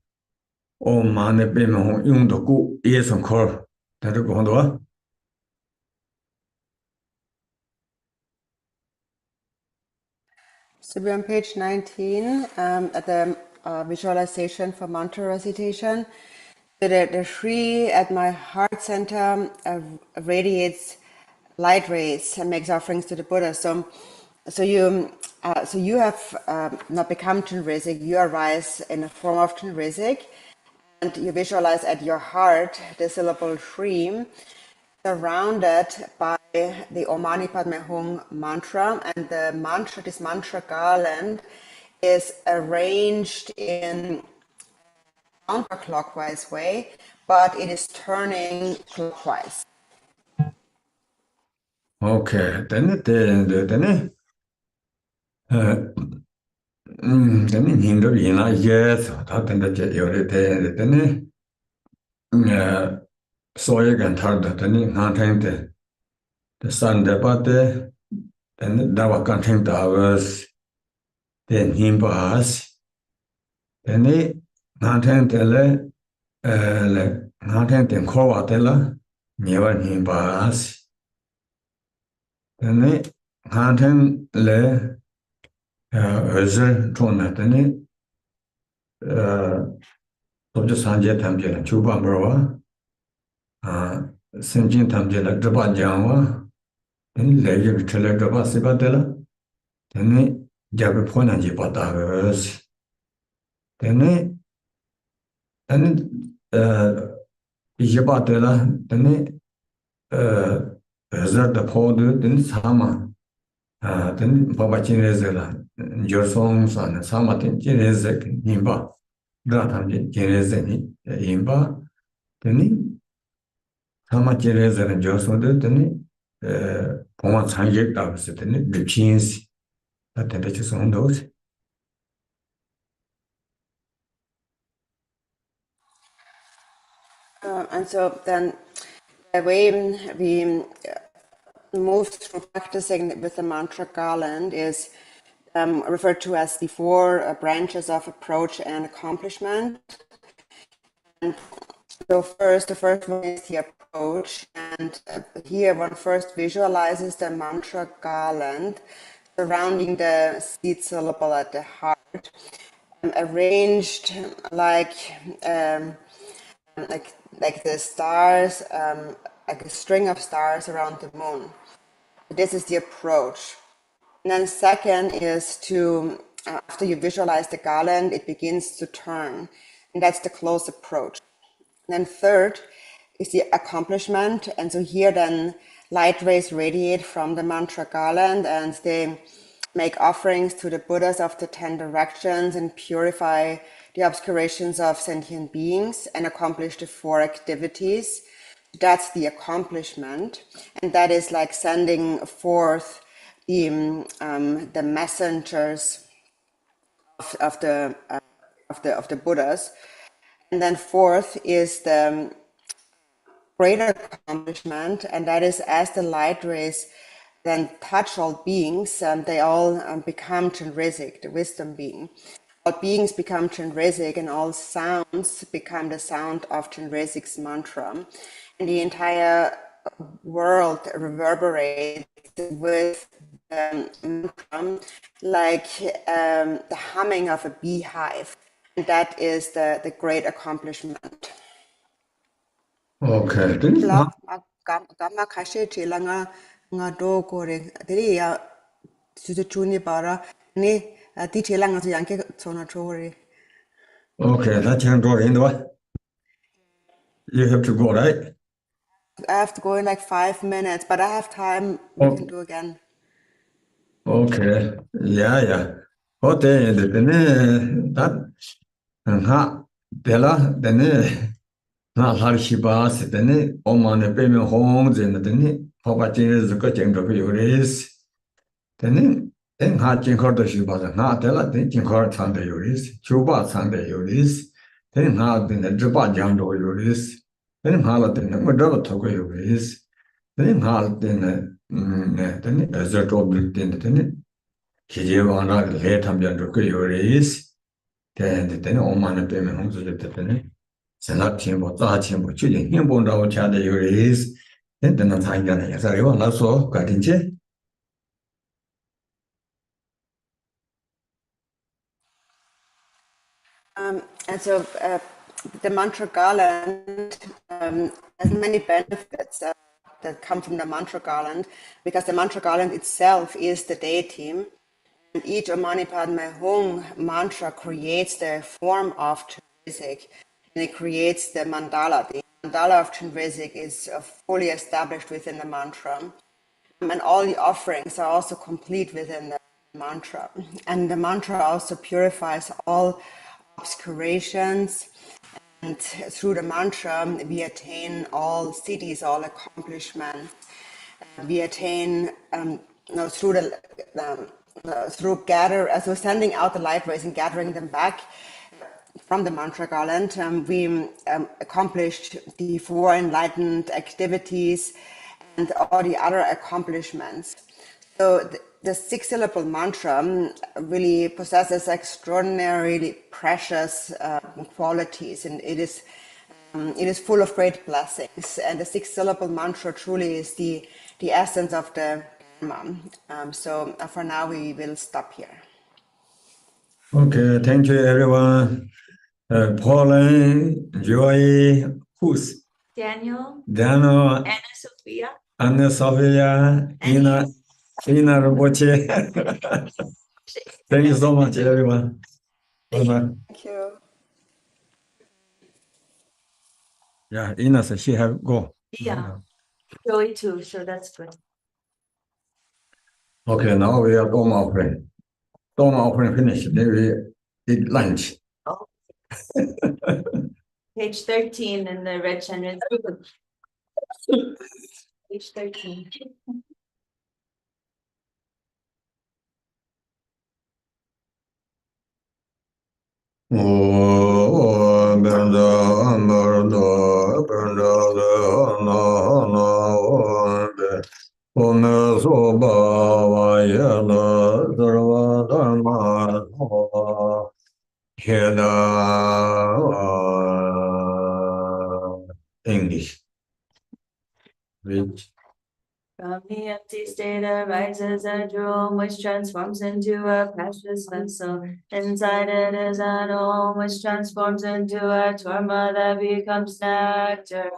oh man, a payment on the good ears and core that are going to. So we're on page 19 at the visualization for mantra recitation. So the Shri at my heart center radiates light rays and makes offerings to the Buddha. So you have not become Chenrezig. You arise in a form of Chenrezig, and you visualize at your heart the syllable Shri, surrounded by the Om Mani Padme Hum mantra, and the mantra, this mantra garland, is arranged in counterclockwise way, but it is turning clockwise. Okay, then then hinder in a yes, that and the jet, then so you can tell that then not the sun the body, then that was contained hours, then him pass, then it not tell not in Corvatella, never him pass, then it not le other tone, then of the Sanja Tamjela, Chuba Broa, Senjin Tamjela, Draba Java, then later tell Draba Sibatella, then it Jabapona Jipatas, then Jibatella, then it the powder, then Sama, then Baba Chinezela, your songs and Sama Chinezek, Nimba, Dratam Chinezeni, Imba, then Sama Chinezela, Joson, then Poma Sanjek, the Chins, Then they choose on those. And so then the way we move through practicing with the mantra garland is referred to as the four branches of approach and accomplishment. And so the first one is the approach, and here one first visualizes the mantra garland surrounding the seed syllable at the heart, arranged like the stars, like a string of stars around the moon. This is the approach. And then second is to, after you visualize the garland, it begins to turn. And that's the close approach. And then third is the accomplishment. And so here then light rays radiate from the mantra garland and they make offerings to the Buddhas of the 10 directions and purify the obscurations of sentient beings and accomplish the four activities. That's the accomplishment. And that is like sending forth the messengers of the Buddhas. And then fourth is the greater accomplishment, and that is as the light rays then touch all beings, they all become Chenrezig, the wisdom being. All beings become Chenrezig, and all sounds become the sound of Chenrezig's mantra. And the entire world reverberates with mantra like the humming of a beehive. And that is the great accomplishment. Okay. La gamma kashe chila nga do kore diri ya suzu chuni para ni ti chila nga su yanke tsona chore. Okay, that can go in the way. You have to go, right? I have to go in like 5 minutes, but I have time. We can do again. Okay. Yeah. What day the that Della na Harshiba then Oman payment homes and then Papa is the cutting of Uris. Then Hatching Horta Shiba, not Della thinking hard Sunday Uris, Chuba Sunday Uris, then had been a Juba Jando Uris, then Halatin, Madonna Togo Uris, then had been then a Zert object in the tenant. Kijivana late Hamjan Uris, then Oman payment homes of the tenant. Senat Timbo, Timbo, Chili, Himbo, Chad, Uris, then the Natanga, as I want also got in check. And so the mantra garland has many benefits that come from the mantra garland, because the mantra garland itself is the deity. And each Om Mani Padme Hum mantra creates the form of Chenrezig, and it creates the mandala. The mandala of Chenrezig is fully established within the mantra. And all the offerings are also complete within the mantra. And the mantra also purifies all obscurations. And through the mantra, we attain all siddhis, all accomplishments. We attain through sending out the light rays and gathering them back from the mantra garland, we accomplished the four enlightened activities and all the other accomplishments. So the six-syllable mantra really possesses extraordinarily precious qualities, and it is full of great blessings. And the six-syllable mantra truly is the essence of the Dharma. So for now, we will stop here. Okay, thank you, everyone. Pauline, Joy, who's Daniel, Daniel, Anna Sophia, Ina Roboche. Thank you so much, everyone. Bye-bye. Thank you. Yeah, Ina said she have go. Yeah. Joey too, so that's good. Okay, now we are Doma offering. Doma offering finished. Then we eat lunch. Oh. Page 13 in the red Chenrezig. Page 13. English. Which From the empty state arises a jewel which transforms into a precious vessel. Inside it is an om which transforms into a torma that becomes nectar.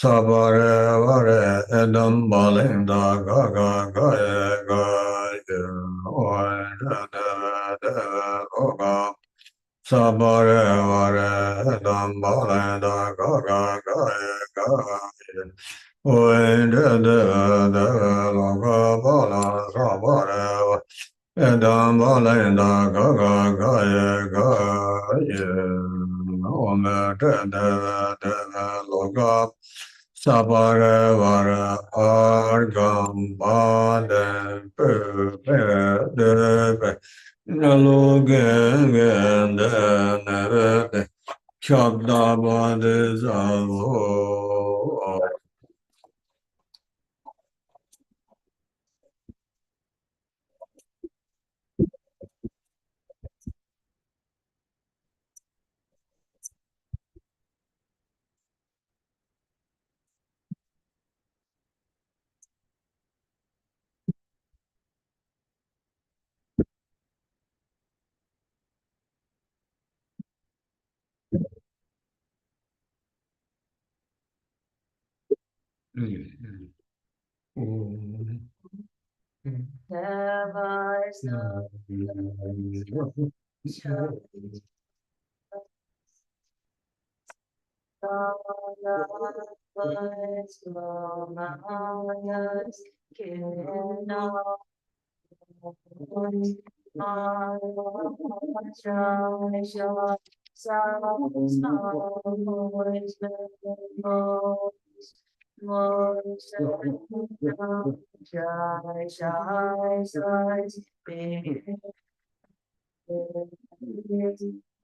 Sabare vare edam balinda ga ga ga ga oi ga Sabare vare edam balinda ga ga ga oi ga bala sabare edam balinda ga ga ome ga Sabare vare argam bade pe nalu gen de nere shabda bade zavo. There is no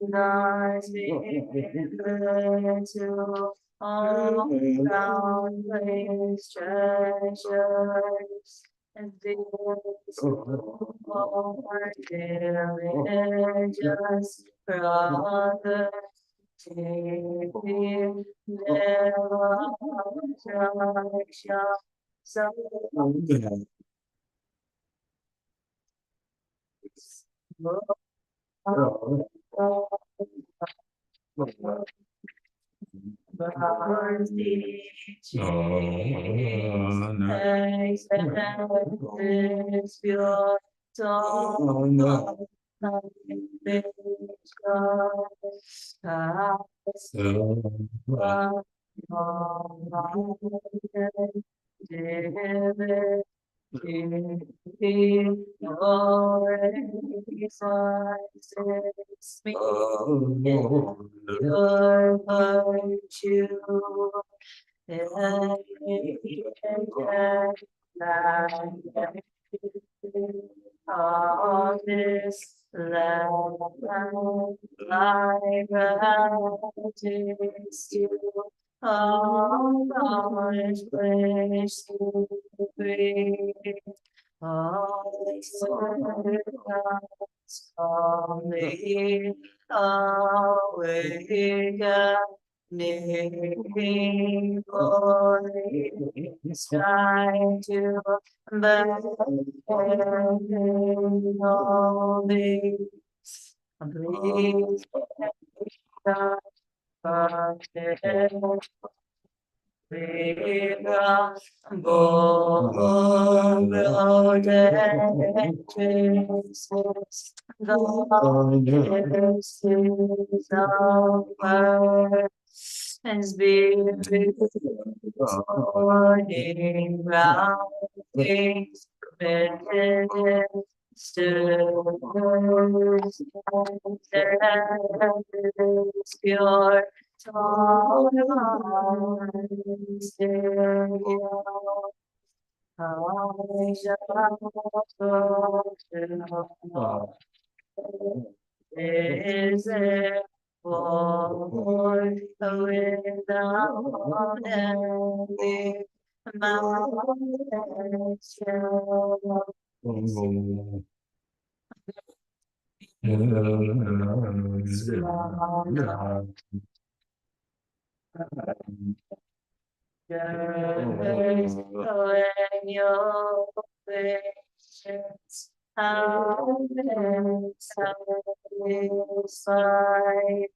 Nice to all found place treasures and things for their religious brothers. Take me never so your virtue. All this love, like gratitude to all knowledge place to be. All this comes from the awake. Ning trying to bear all these. Please, Viva Jesus, God is our and spirit morning ground things committed pure. Is it Lord without ending mountains when your patience how satisfied.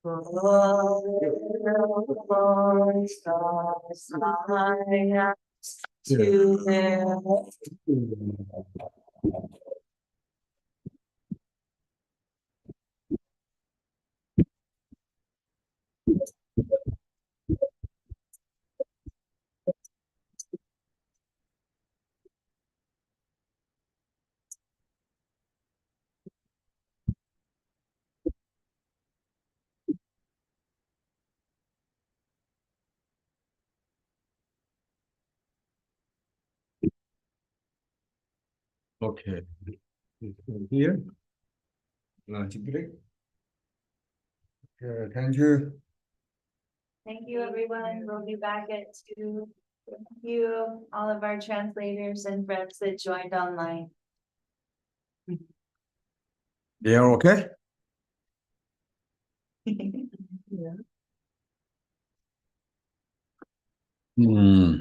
Oh, stars high to their Okay. Here. Lunch break. Thank you. Thank you, everyone. We'll be back at 2. Thank you, all of our translators and friends that joined online. They are okay? Yeah. Hmm.